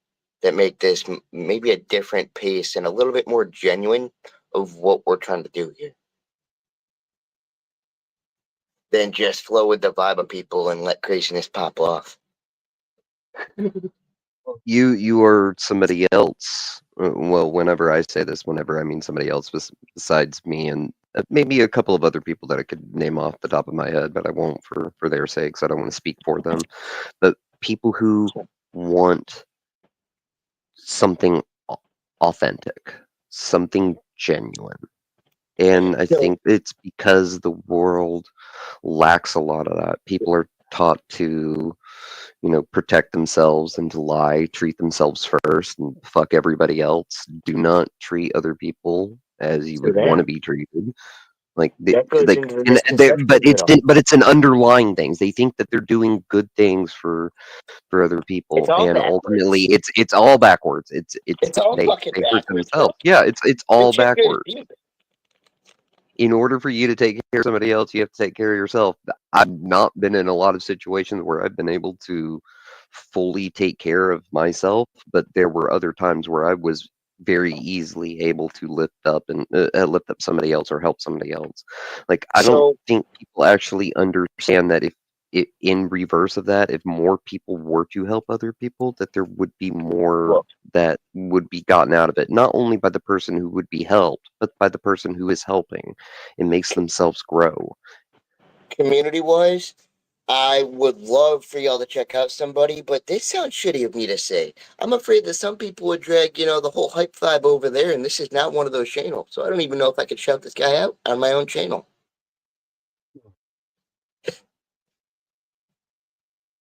that make this maybe a different pace and a little bit more genuine of what we're trying to do here than just flow with the vibe of people and let craziness pop off. You are somebody else. Well, whenever I say this, whenever I mean somebody else besides me and maybe a couple of other people that I could name off the top of my head, but I won't for their sakes. I don't want to speak for them. But people who want something authentic, something genuine. And I think it's because the world lacks a lot of that. People are taught to, protect themselves and to lie, treat themselves first, and fuck everybody else. Do not treat other people as you would want to be treated. Like, That goes into the misconception but of it all. it's an underlying things. They think that they're doing good things for other people, It's all and backwards. ultimately it's all backwards. It's all They fucking hurt backwards, bro. themselves. Yeah, it's all This shit goes backwards. deep. In order for you to take care of somebody else, you have to take care of yourself. I've not been in a lot of situations where I've been able to fully take care of myself, but there were other times where I was very easily able to lift up somebody else or help somebody else. Like, I don't So think people actually understand that in reverse of that, if more people were to help other people, that there would be more Well, that would be gotten out of it, not only by the person who would be helped, but by the person who is helping. It makes themselves grow. community-wise, I would love for y'all to check out somebody, but this sounds shitty of me to say. I'm afraid that some people would drag, the whole hype vibe over there, and this is not one of those channels. So I don't even know if I could shout this guy out on my own channel.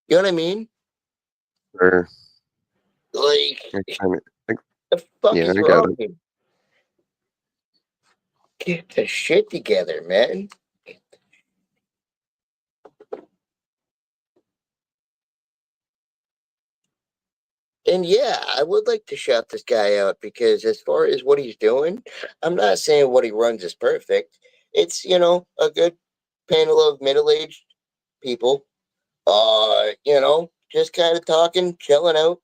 You know what I mean? Or, Like, I the fuck yeah, is I got wrong it. with you? Get the shit together, man. And yeah, I would like to shout this guy out because as far as what he's doing, I'm not saying what he runs is perfect. It's, a good panel of middle-aged people, just kind of talking, chilling out.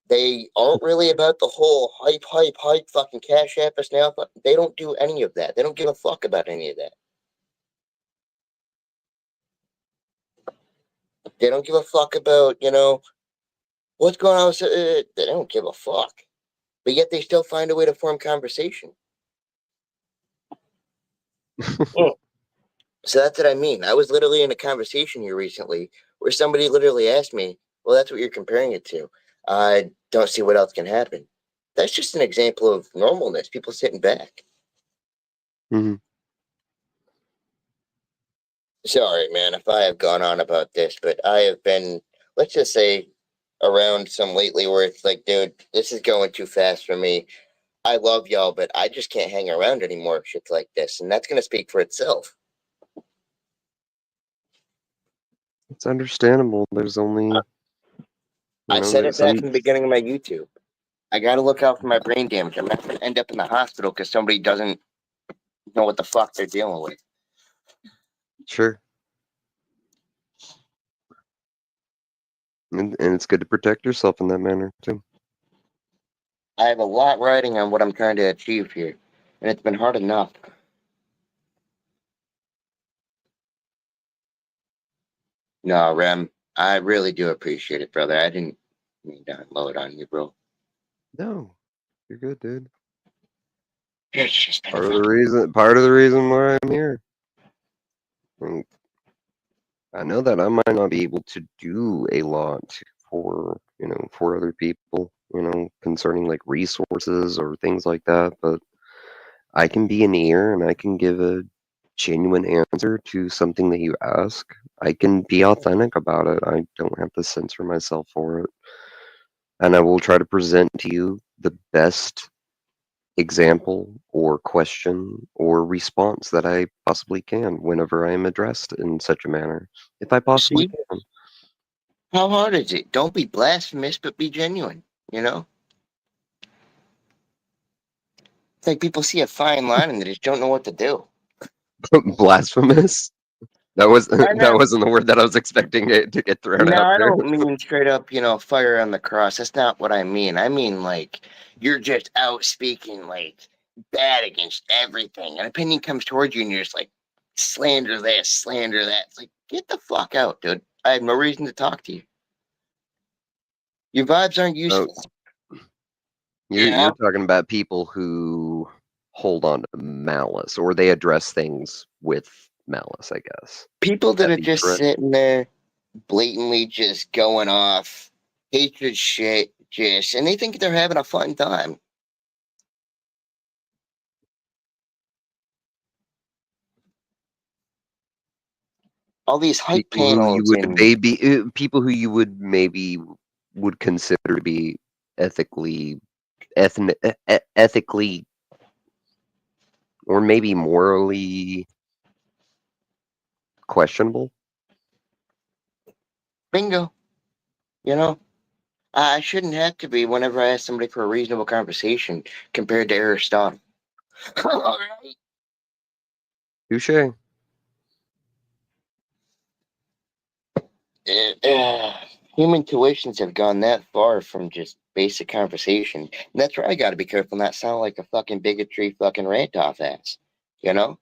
They aren't really about the whole hype, fucking cash app us now. They don't do any of that. They don't give a fuck about any of that. They don't give a fuck about, what's going on. They don't give a fuck. But yet they still find a way to form conversation. So that's what I mean. I was literally in a conversation here recently where somebody literally asked me, well, that's what you're comparing it to. I don't see what else can happen. That's just an example of normalness, people sitting back. Mm-hmm. Sorry, man, if I have gone on about this, but I have been, let's just say, around some lately where it's like, dude, this is going too fast for me. I love y'all, but I just can't hang around anymore if shit's like this. And that's going to speak for itself. It's understandable. There's only, I said there's it back some. in the beginning of my YouTube. I got to look out for my brain damage. I'm not going to end up in the hospital because somebody doesn't know what the fuck they're dealing with. Sure. And it's good to protect yourself in that manner, too. I have a lot riding on what I'm trying to achieve here, and it's been hard enough. No, Rem, I really do appreciate it, brother. I didn't mean to unload on you, bro. No, you're good, dude. It's just Part of the reason why I'm here. And I know that I might not be able to do a lot for, for other people, concerning like resources or things like that, but I can be an ear and I can give a genuine answer to something that you ask. I can be authentic about it. I don't have to censor myself for it. And I will try to present to you the best example or question or response that I possibly can whenever I am addressed in such a manner, if I possibly See, can. how hard is it? Don't be blasphemous, but be genuine, you know? It's like people see a fine line and they just don't know what to do. Blasphemous? That I know. wasn't the word that I was expecting it to get thrown No, out I there. don't mean straight up, fire on the cross. That's not what I mean. I mean, like, you're just out speaking, like, bad against everything. An opinion comes towards you and you're just like, slander this, slander that. It's like, get the fuck out, dude. I have no reason to talk to you. Your vibes aren't Oh, useful. you're talking about people who hold on to malice, or they address things with malice, I guess. People that That are be just correct? sitting there blatantly just going off hatred shit, and they think they're having a fun time. All these hype panels and People who you would maybe would consider to be ethically ethically or maybe morally questionable. bingo, you know. I shouldn't have to be whenever I ask somebody for a reasonable conversation compared to Aristotle. All right. Touche. Human tuitions have gone that far from just basic conversation. And that's where I got to be careful not sound like a fucking bigotry fucking rant off ass. You know?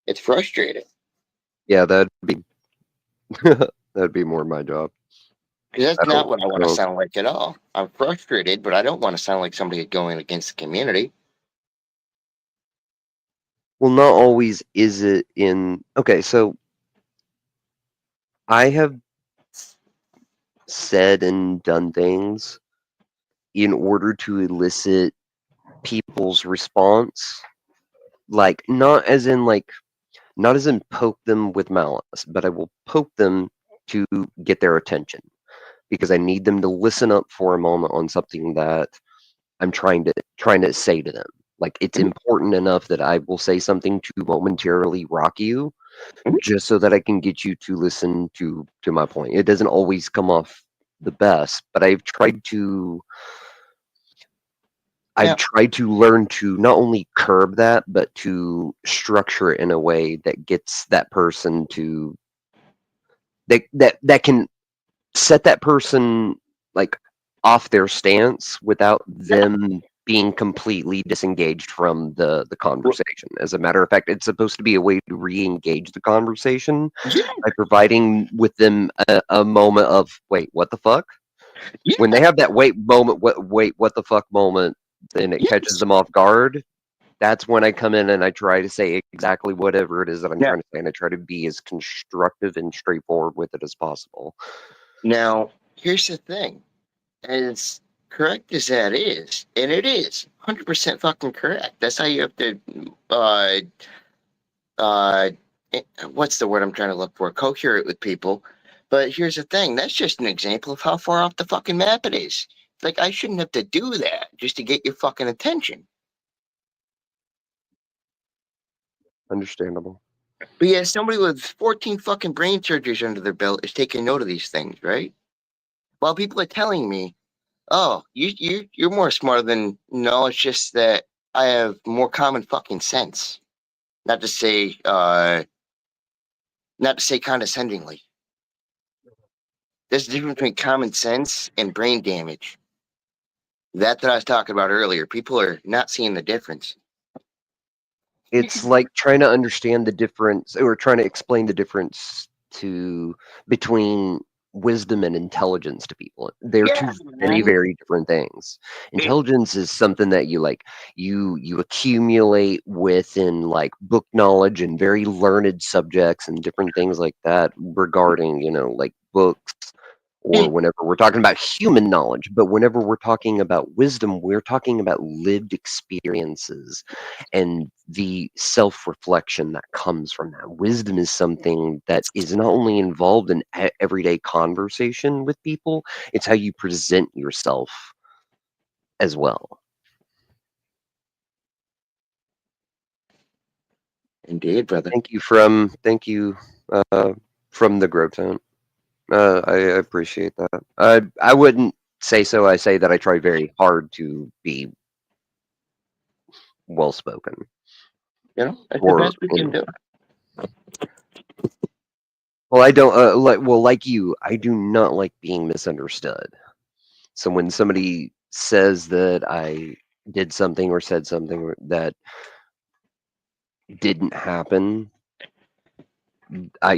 It's frustrating. Yeah, that'd be That'd be more my job. Because that's not what I want to don't- sound like at all. I'm frustrated, but I don't want to sound like somebody going against the community. Well, not always is it in. Okay, so I have said and done things in order to elicit people's response, like not as in poke them with malice, but I will poke them to get their attention because I need them to listen up for a moment on something that I'm trying to say to them. Like it's Mhm. important enough that I will say something to momentarily rock you, Mhm. just so that I can get you to listen to my point. It doesn't always come off the best, but I've Yeah. tried to learn to not only curb that, but to structure it in a way that gets that person to that can set that person like off their stance without them being completely disengaged from the conversation. As a matter of fact, it's supposed to be a way to re-engage the conversation Yeah. by providing with them a moment of wait, what the fuck? Yeah. When they have that wait moment, what the fuck moment, and it catches Yes. them off guard, that's when I come in and I try to say exactly whatever it is that I'm Now, trying to say, and I try to be as constructive and straightforward with it as possible. now, here's the thing. As correct as that is, and it is 100% fucking correct. That's how you have to, uh, uh, what's the word I'm trying to look for? Coherent with people. But here's the thing. That's just an example of how far off the fucking map it is. Like, I shouldn't have to do that just to get your fucking attention. Understandable. But yeah, somebody with 14 fucking brain surgeries under their belt is taking note of these things, right? While people are telling me, "Oh, you're more smarter than," no, it's just that I have more common fucking sense. Not to say, not to say condescendingly. There's a difference between common sense and brain damage. That I was talking about earlier. People are not seeing the difference. It's like trying to understand the difference or trying to explain the difference between wisdom and intelligence to people. They're Yeah, two very, man. very different things. Intelligence is something that you accumulate within like book knowledge and very learned subjects and different things like that regarding, like books, or whenever we're talking about human knowledge. But whenever we're talking about wisdom, we're talking about lived experiences and the self-reflection that comes from that. Wisdom is something that is not only involved in everyday conversation with people, it's how you present yourself as well. Indeed, brother. Thank you from the Grove Tone. I appreciate that. I wouldn't say so. I say that I try very hard to be well spoken. That's the Or best we can do. well, I don't like you. I do not like being misunderstood. So when somebody says that I did something or said something that didn't happen, I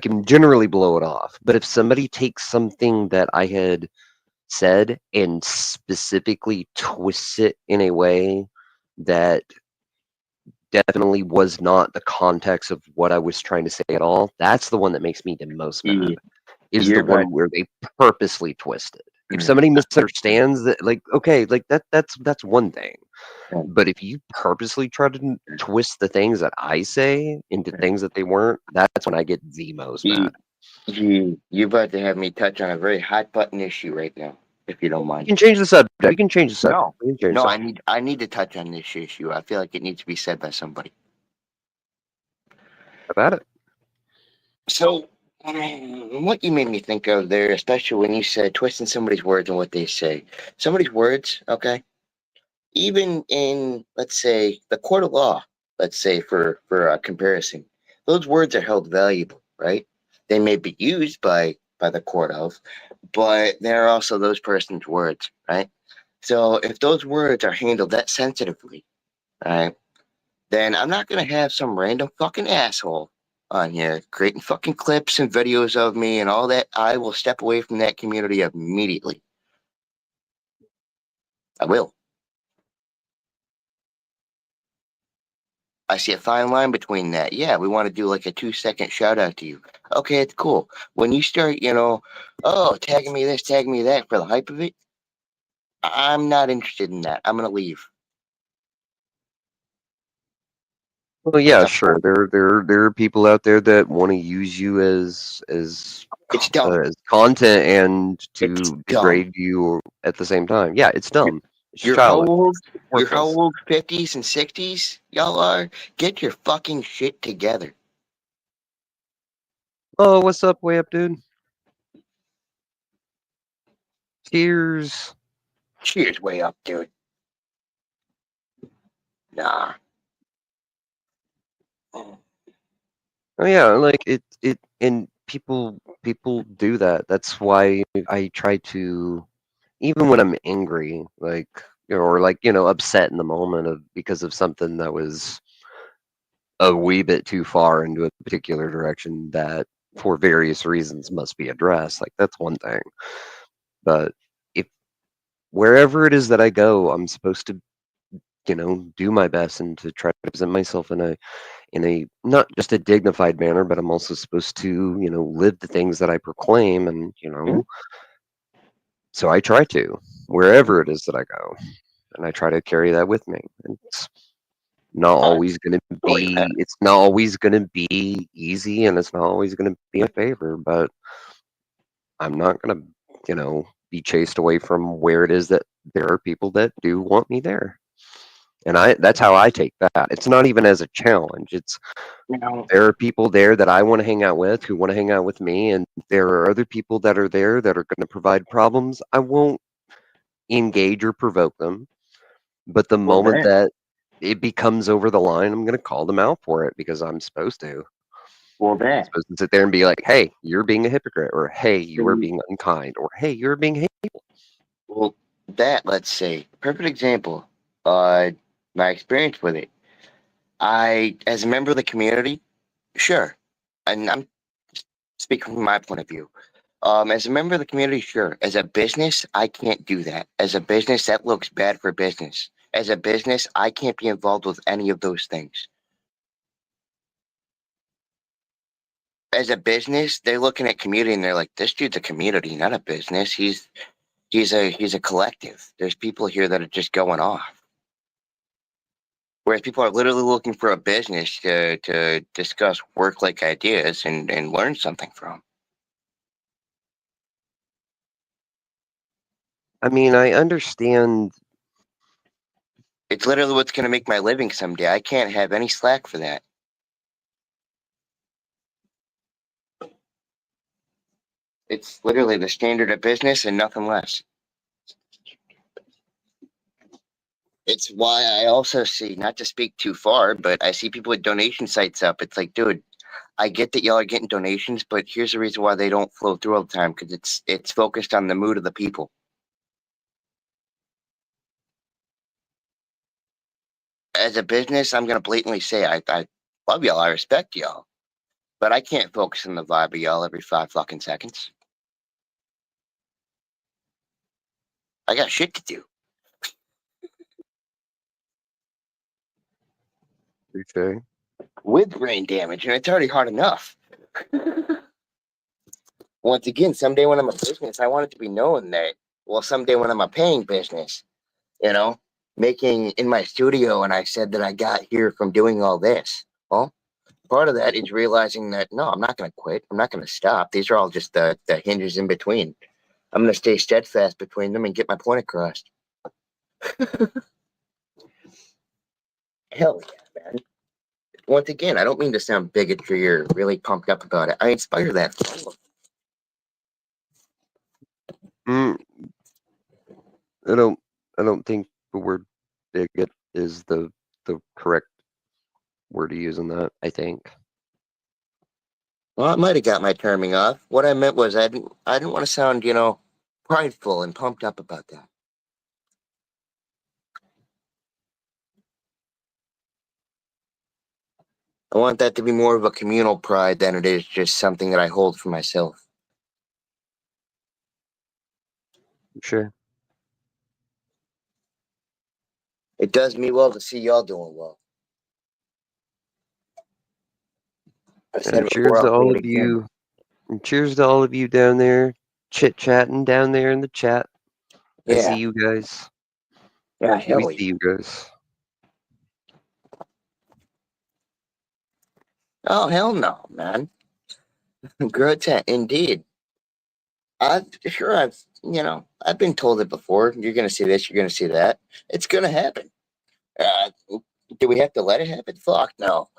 can generally blow it off. But if somebody takes something that I had said and specifically twists it in a way that definitely was not the context of what I was trying to say at all, that's the one that makes me the most mad. Is the You're about one where they purposely twist it. If somebody misunderstands that, like, okay, like that's one thing. But if you purposely try to twist the things that I say into things that they weren't, that's when I get the most mad. You're about to have me touch on a very hot button issue right now, if you don't We mind. can change the subject. We can change the subject. No, We can change no, the I subject. need to touch on this issue. I feel like it needs to be said by somebody. About it. So, what you made me think of there, especially when you said twisting somebody's words and what they say. Somebody's words, okay? Even in, let's say, the court of law, let's say for a comparison, those words are held valuable, right? They may be used by the court of, but they're also those person's words, right? So if those words are handled that sensitively, right, then I'm not gonna have some random fucking asshole on here creating fucking clips and videos of me and all that, I will step away from that community immediately. I will. I see a fine line between that. Yeah, we want to do like a 2-second shout out to you. Okay, it's cool. When you start, tagging me this, tagging me that for the hype of it, I'm not interested in that. I'm gonna leave. Well, yeah, sure. There are people out there that want to use you as It's dumb. as content and It's to dumb. degrade you at the same time. Yeah, it's dumb. It's You're how childish. old? It's You're how worthless. old? 50s and 60s? Y'all are? Get your fucking shit together. Oh, what's up, way up, dude? Cheers. Cheers, way up, dude. Nah. Oh yeah, like it and people do that. That's why I try to, even when I'm angry, like, or like, upset in the moment because of something that was a wee bit too far into a particular direction that for various reasons must be addressed. Like that's one thing. But if wherever it is that I go, I'm supposed to, do my best and to try to present myself in a not just a dignified manner, but I'm also supposed to, live the things that I proclaim, and so I try to wherever it is that I go, and I try to carry that with me. It's not always going to be. It's not always going to be easy, and it's not always going to be a favor. But I'm not going to, be chased away from where it is that there are people that do want me there. And that's how I take that. It's not even as a challenge. It's there are people there that I want to hang out with who want to hang out with me, and there are other people that are there that are going to provide problems. I won't engage or provoke them, but the moment that it becomes over the line, I'm going to call them out for it because I'm supposed to. I'm supposed to sit there and be like, "Hey, you're being a hypocrite," or "Hey, you are being unkind," or "Hey, you're being hateful." Well, let's say, perfect example. My experience with it. As a member of the community, sure. And I'm speaking from my point of view. As a member of the community, sure. As a business, I can't do that. As a business, that looks bad for business. As a business, I can't be involved with any of those things. As a business, they're looking at community and they're like, this dude's a community, not a business. He's a collective. There's people here that are just going off. Whereas people are literally looking for a business to discuss work-like ideas and learn something from. I mean, I understand. It's literally what's going to make my living someday. I can't have any slack for that. It's literally the standard of business and nothing less. It's why I also see, not to speak too far, but I see people with donation sites up. It's like, dude, I get that y'all are getting donations, but here's the reason why they don't flow through all the time, because it's focused on the mood of the people. As a business, I'm gonna blatantly say I love y'all, I respect y'all, but I can't focus on the vibe of y'all every 5 fucking seconds. I got shit to do. Okay. With brain damage, and it's already hard enough. Once again, someday when I'm a business, I want it to be known that, well, someday when I'm a paying business, making in my studio, and I said that I got here from doing all this. Well, part of that is realizing that, no, I'm not going to quit. I'm not going to stop. These are all just the hinges in between. I'm going to stay steadfast between them and get my point across. Hell yeah, man. Once again, I don't mean to sound bigotry or really pumped up about it. I inspire that. Mm, I don't think the word bigot is the correct word to use in that, I think. Well, I might have got my terming off. What I meant was I didn't want to sound, prideful and pumped up about that. I want that to be more of a communal pride than it is just something that I hold for myself. Sure. It does me well to see y'all doing well. I've said And it before, cheers to I'll say all it of again. you. And cheers to all of you down there, chit-chatting down there in the chat. I see Yeah. you guys. Yeah, We hell see you guys. Oh, hell no, man. Grotesque, indeed. I've been told it before. You're gonna see this, you're gonna see that. It's gonna happen. Do we have to let it happen? Fuck no.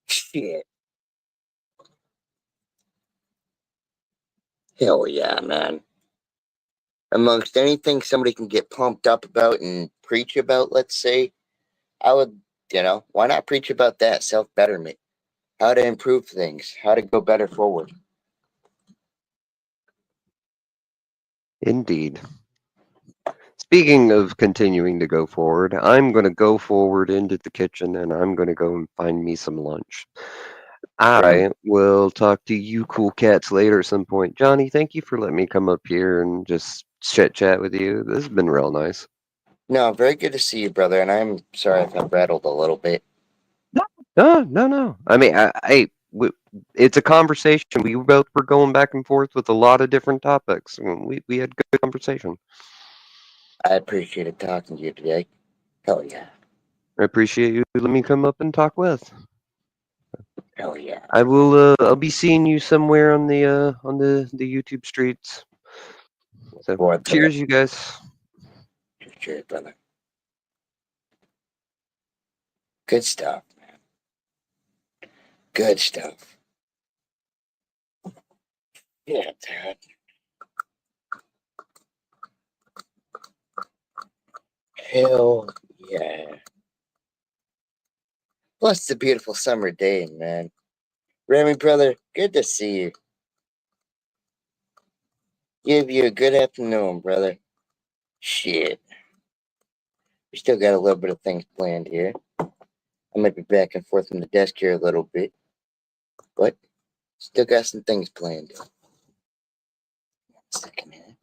Shit. Hell yeah, man. Amongst anything somebody can get pumped up about and preach about, let's say, I would, why not preach about that? Self-betterment. How to improve things. How to go better forward. Indeed. Speaking of continuing to go forward, I'm going to go forward into the kitchen and I'm going to go and find me some lunch. I will talk to you cool cats later at some point. Johnny, thank you for letting me come up here and just chit-chat with you. This has been real nice. No, very good to see you, brother, and I'm sorry if I've rattled a little bit. No. I mean, it's a conversation. We both were going back and forth with a lot of different topics. We had good conversation. I appreciated talking to you today. Hell yeah. I appreciate you letting me come up and talk with. Hell yeah. I will. I'll be seeing you somewhere on the YouTube streets. So, Boy, cheers, you guys. cheers, brother. Good stuff, man. Good stuff. Yeah, Dad. Hell yeah. Plus, it's a beautiful summer day, man. Remy, brother, good to see you. Give you a good afternoon, brother. Shit. We still got a little bit of things planned here. I might be back and forth from the desk here a little bit, but still got some things planned. Second here.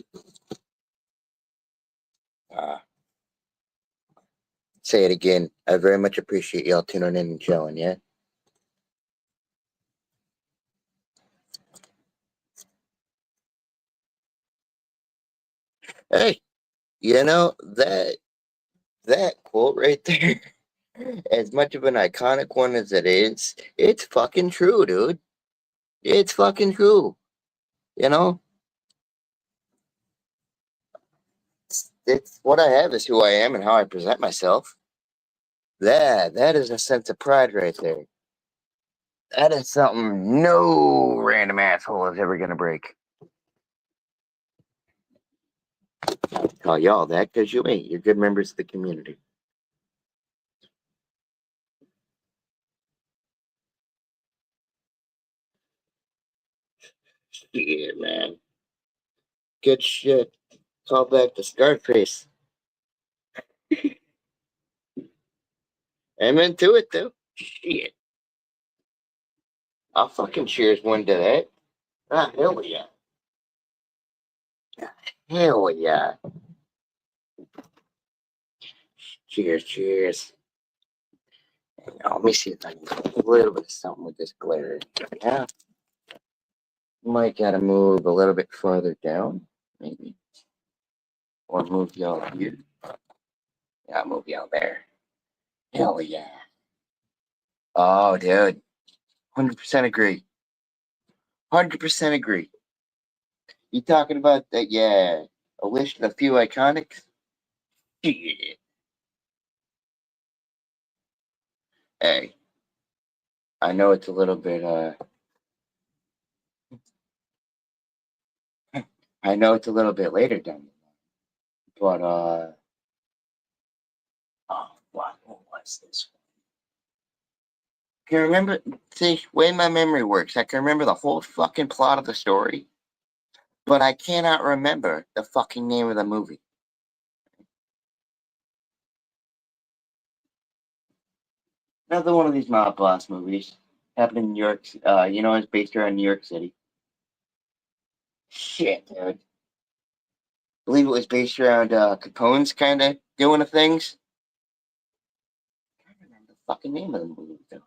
Say it again. I very much appreciate y'all tuning in and chilling, yeah? Hey, that quote right there, as much of an iconic one as it is, it's fucking true, dude. It's fucking true. You know? It's what I have is who I am and how I present myself. That is a sense of pride right there. That is something no random asshole is ever gonna break. I call y'all that because you ain't. You're good members of the community. Yeah, man. Good shit. Call back to Scarface. I'm into it, though. Shit. I'll fucking cheers one to that. Ah, hell yeah. Hell yeah. Cheers, cheers. Let me see if I can do a little bit of something with this glare. Yeah. Might gotta move a little bit farther down, maybe. Or move y'all here. Yeah, I'll move y'all there. Hell yeah. Oh, dude. 100% agree. 100% agree. You talking about that? Yeah. A list of a few iconics? Shit. Hey. I know it's a little bit, I know it's a little bit later down the line, but, oh, what was this one? Can you remember? See, way my memory works, I can remember the whole fucking plot of the story, but I cannot remember the fucking name of the movie. Another one of these mob boss movies. Happened in New York. It's based around New York City. Shit, dude. I believe it was based around Capone's kind of doing of things. I can't remember the fucking name of the movie, though.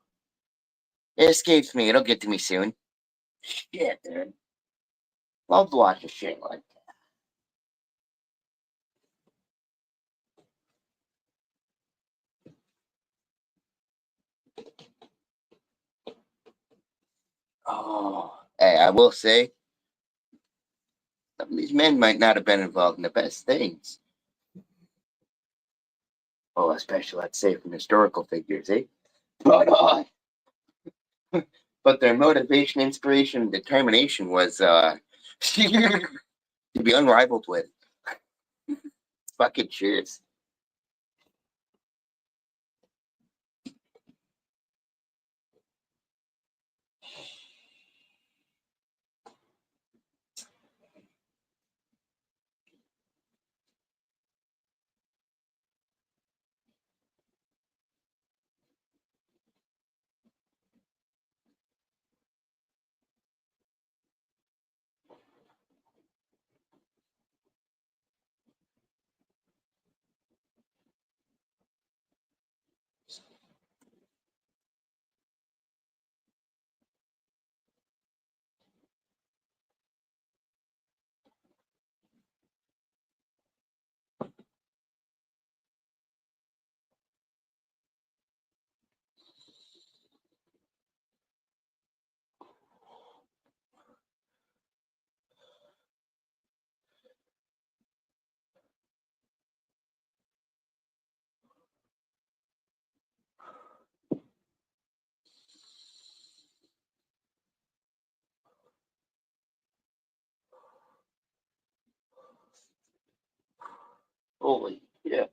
It escapes me. It'll get to me soon. Shit, dude. Love watching shit like that. Oh, hey, I will say, some of these men might not have been involved in the best things. Oh, especially, let's say, from historical figures, eh? But their motivation, inspiration, and determination was to be unrivaled with. Fucking cheers. Holy shit.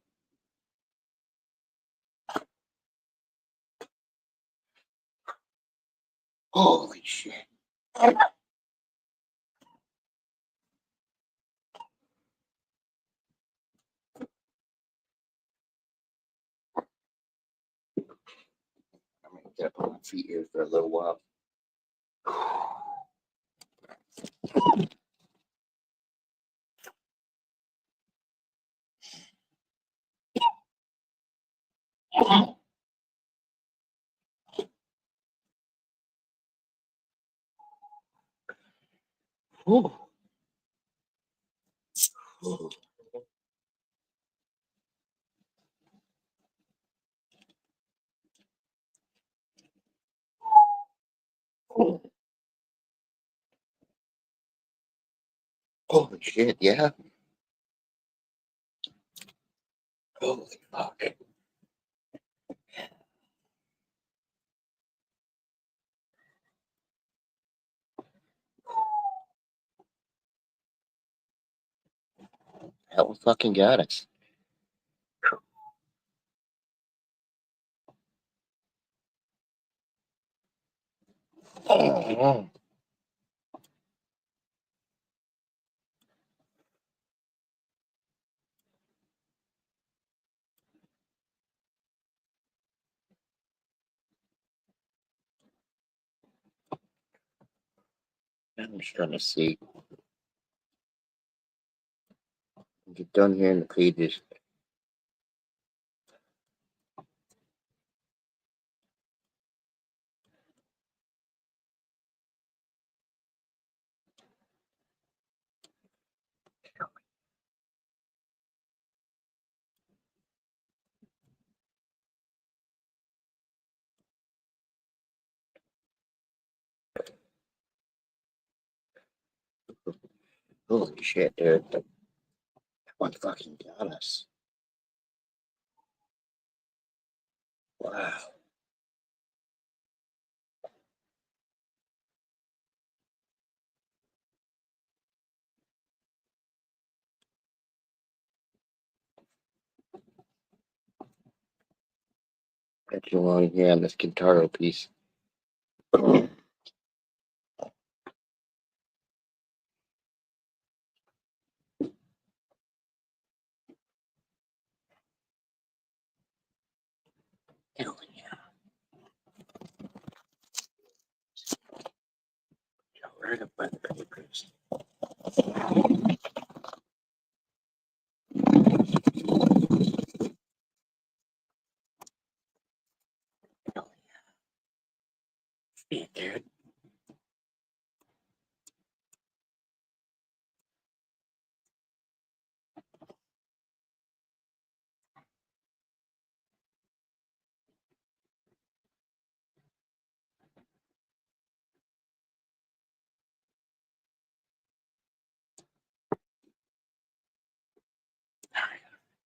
Holy shit. I'm gonna get up on my feet here for a little while. Holy shit, yeah. Holy fuck. Hell fucking got us. I'm just trying to see. Get done here in the pages. Holy shit, dude. That one fucking got us. Wow. Got you along here on this Kintaro piece. Hell yeah. fired up by the papers. Yeah, dude.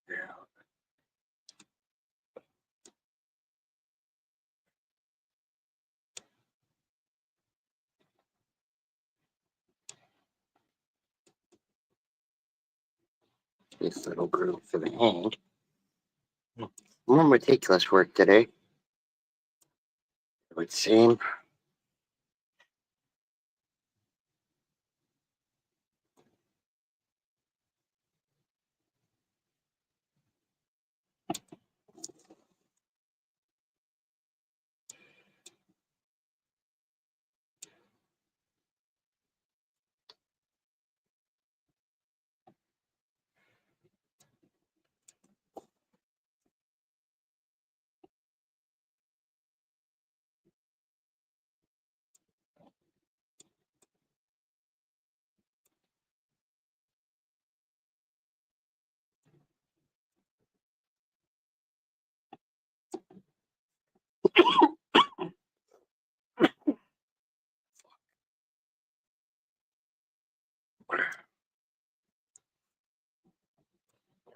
Yeah. This little group for the hand. More meticulous work today, it would seem.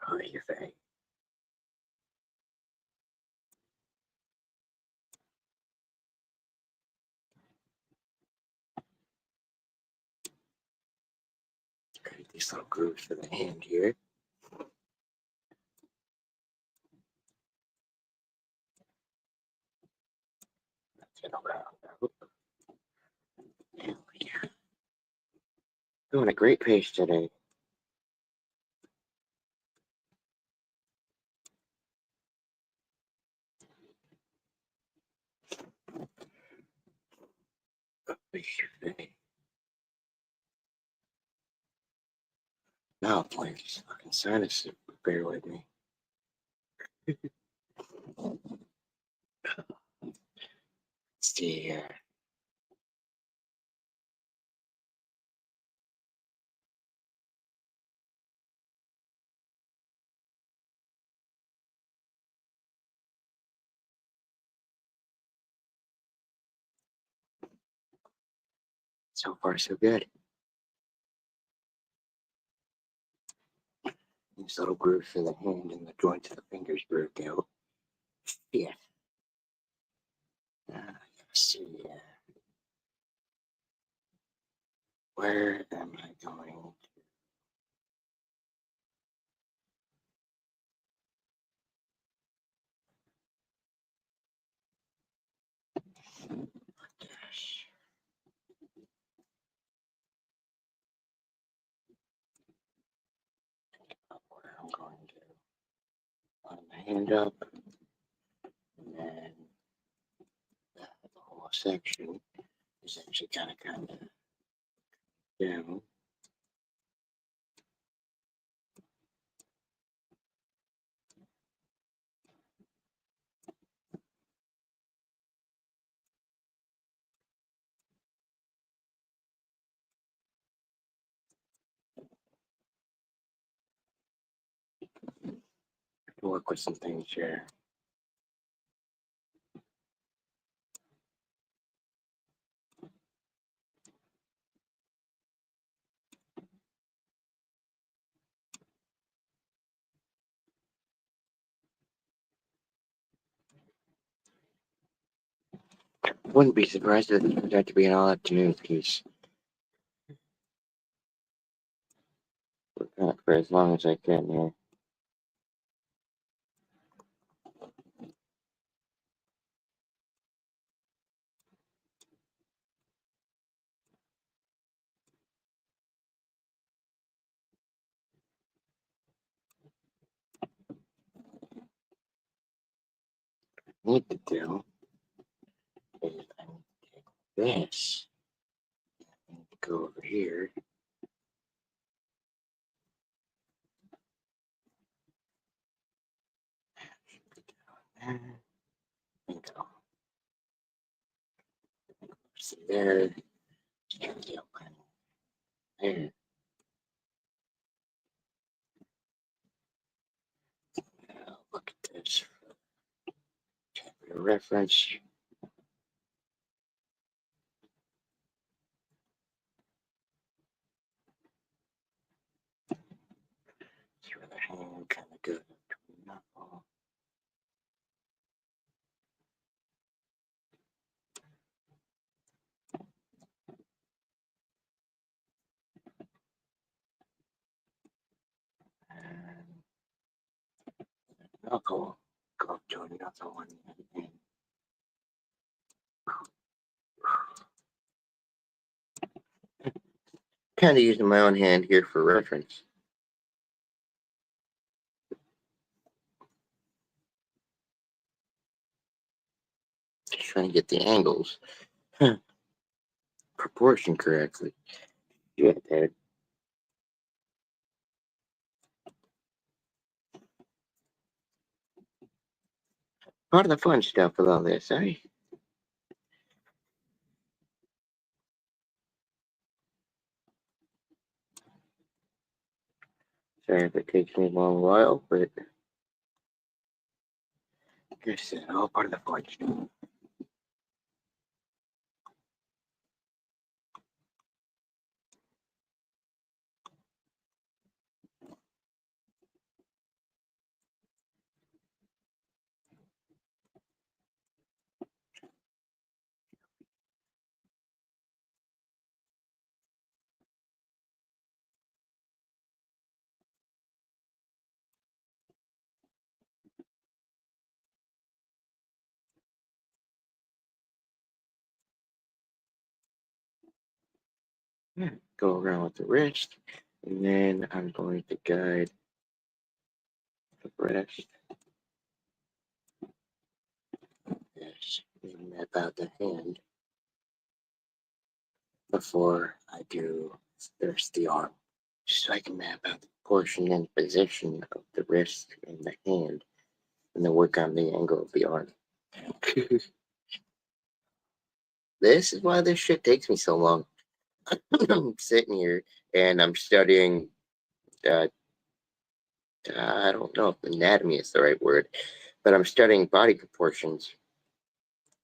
How do you think? Create these little grooves for the hand here. That's it around out. Hell yeah. Doing a great pace today. Now, please, fucking sinus, bear with me. Let's see here. So far, so good. These little grooves for the hand and the joints of the fingers broke out. Yeah. Let's see. Where am I going? Gosh. Where I'm going to line my hand up, and then the whole section is actually kind of down. Work with some things here. Wouldn't be surprised if it turned out to be an all-afternoon piece. Work on it for as long as I can here. What I need to do is I need to take this and go over here. And go. See there. Start the outline there. Now look at this. Reference. Through the hand, kind of good. Knuckle. And knuckle. Go up to another one. And kind of using my own hand here for reference. Just trying to get the angles proportion correctly. Yeah, Dad. Part of the fun stuff with all this, eh? Sorry if it takes me a long while, but like I said, all part of the fun stuff. Go around with the wrist, and then I'm going to guide the wrist. Yes, and map out the hand before I do there's the arm. Just so I can map out the portion and position of the wrist and the hand, and then work on the angle of the arm. This is why this shit takes me so long. I'm sitting here and I'm studying I don't know if anatomy is the right word, but I'm studying body proportions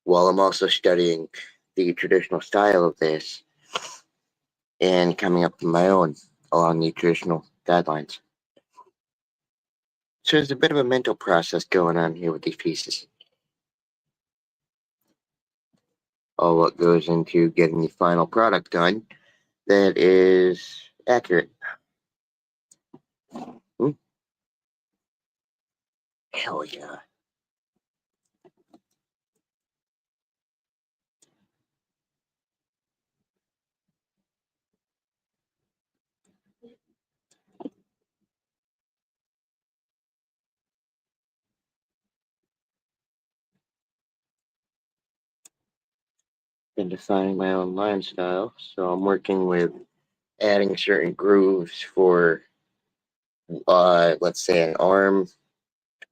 while I'm also studying the traditional style of this and coming up with my own along the traditional guidelines. So there's a bit of a mental process going on here with these pieces. All what goes into getting the final product done that is accurate. Hell yeah. Been defining my own line style, so I'm working with adding certain grooves for let's say an arm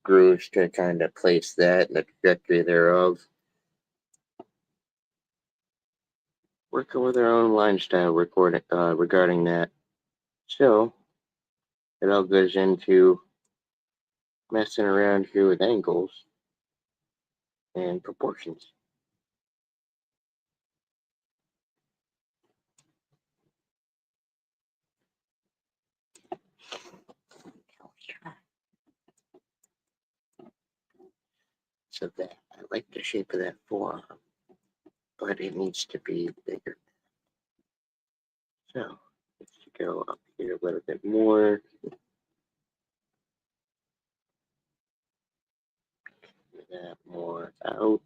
grooves to kind of place that and the trajectory thereof. Working with our own line style regarding that. So it all goes into messing around here with angles and proportions. So that I like the shape of that forearm, but it needs to be bigger. So let's go up here a little bit more. That more out.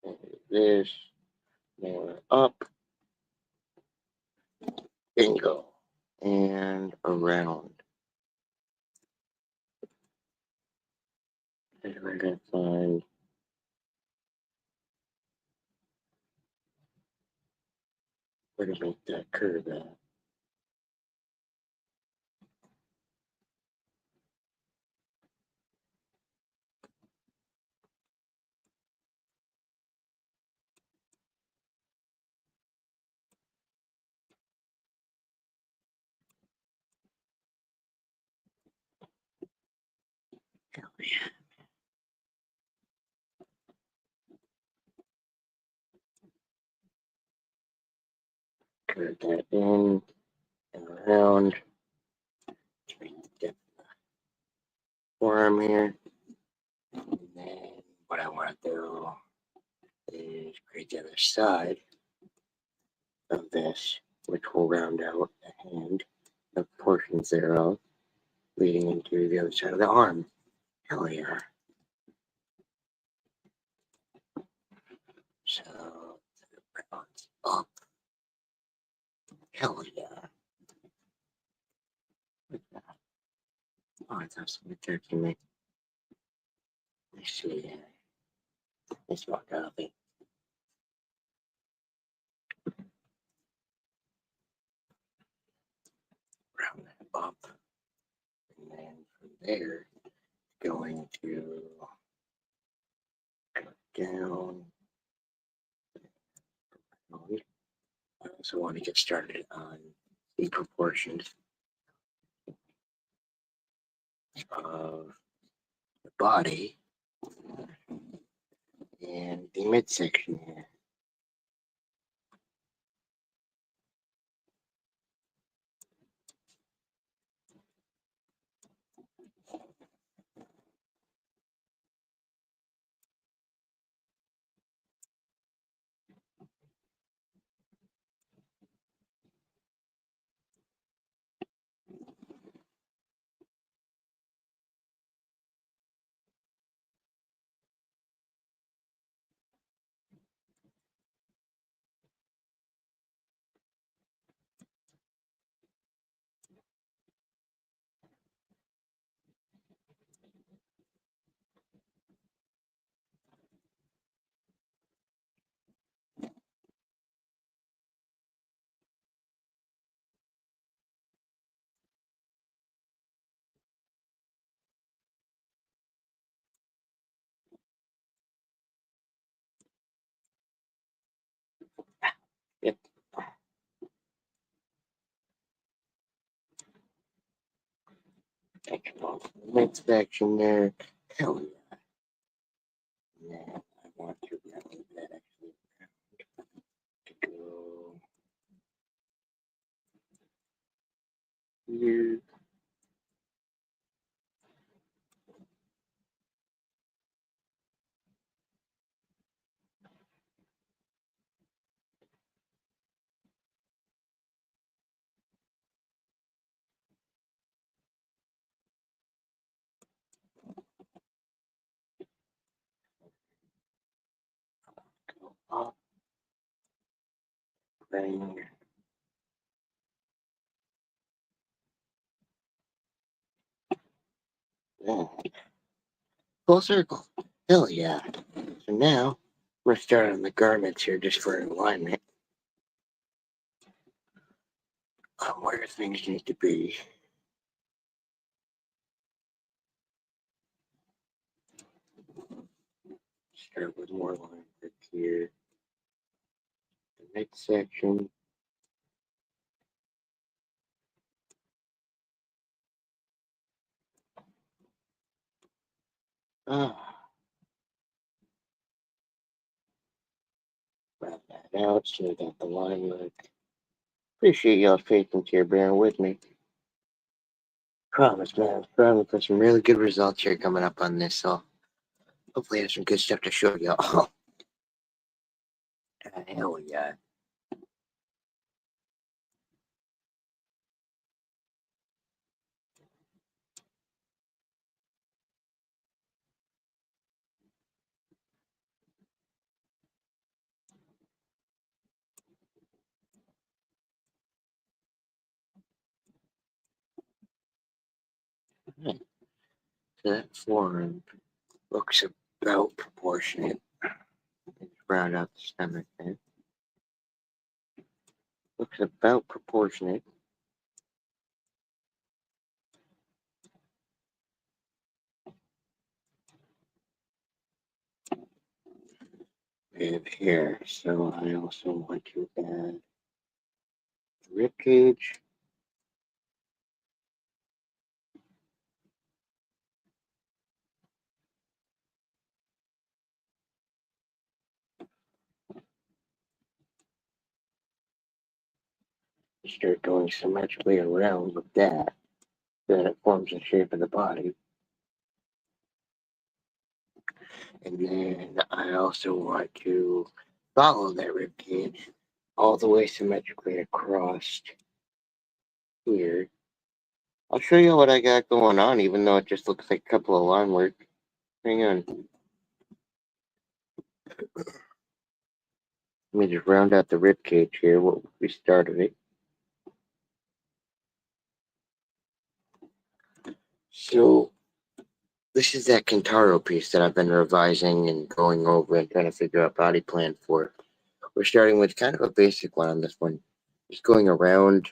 And this more up. Bingo. And around. And we're going to find where to make that curve at. Hell yeah. Curve that in and around. Depth forearm here. And then what I want to do is create the other side of this, which will round out the hand, the portions thereof, leading into the other side of the arm. Hell yeah. So, the rounds up. Hell yeah. Look at that. Oh, it's absolutely jerking me. Let's see. Let's walk out of it. Round that up. And then from there, going to down. I also want to get started on the proportions of the body and the midsection here. Yep. Midsection there. Hell yeah. And then I want to round that actually to go here. Go up. Bang. Yeah. Full circle. Hell yeah. So now we're starting on the garments here just for alignment. Where things need to be. Start with more line work here. The midsection. Round that out so we got the line work. Appreciate y'all's patience here, bearing with me. Promise, man. Promise for some really good results here coming up on this. So hopefully I have some good stuff to show y'all. Hell yeah. Right. So that forearm looks about proportionate. Let's round out the stomach there. Looks about proportionate. We have here, so I also want to add rib cage. Start going symmetrically around with that, so that it forms the shape of the body. And then I also want to follow that rib cage all the way symmetrically across here. I'll show you what I got going on, even though it just looks like a couple of line work. Hang on. Let me just round out the rib cage here, what we started it. So this is that Kentaro piece that I've been revising and going over and trying to figure out body plan for. We're starting with kind of a basic one on this one. Just going around,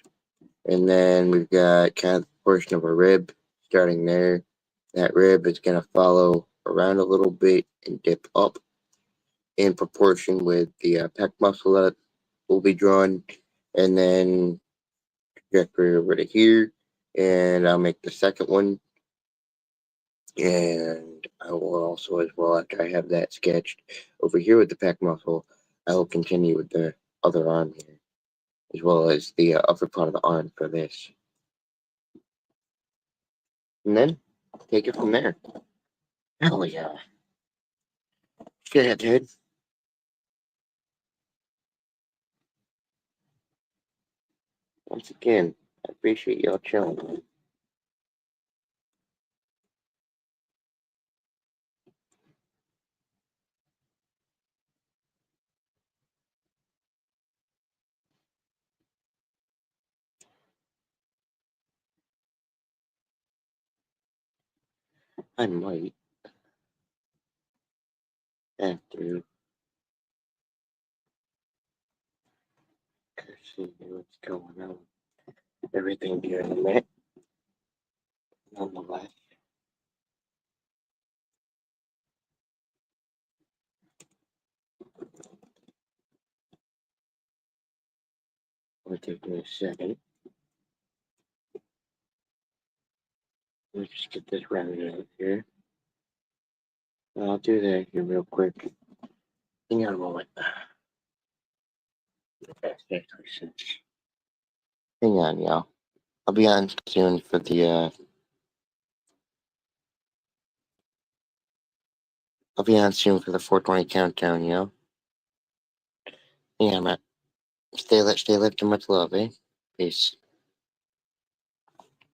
and then we've got kind of the portion of a rib starting there. That rib is going to follow around a little bit and dip up in proportion with the pec muscle that will be drawn, and then trajectory over to here. And I'll make the second one. And I will also, as well, after I have that sketched over here with the pec muscle, I will continue with the other arm here, as well as the upper part of the arm for this. And then take it from there. Hell yeah. Shit, dude. Once again, I appreciate y'all chilling, man. I might have to see what's going on. Everything here in a minute. Nonetheless. It'll take me a second. Let's just get this rounded out here. I'll do that here real quick. Hang on a moment. Hang on, y'all. I'll be on soon for the I'll be on soon for the 420 countdown, you know? Yeah, man. Stay lit and much love, eh? Peace.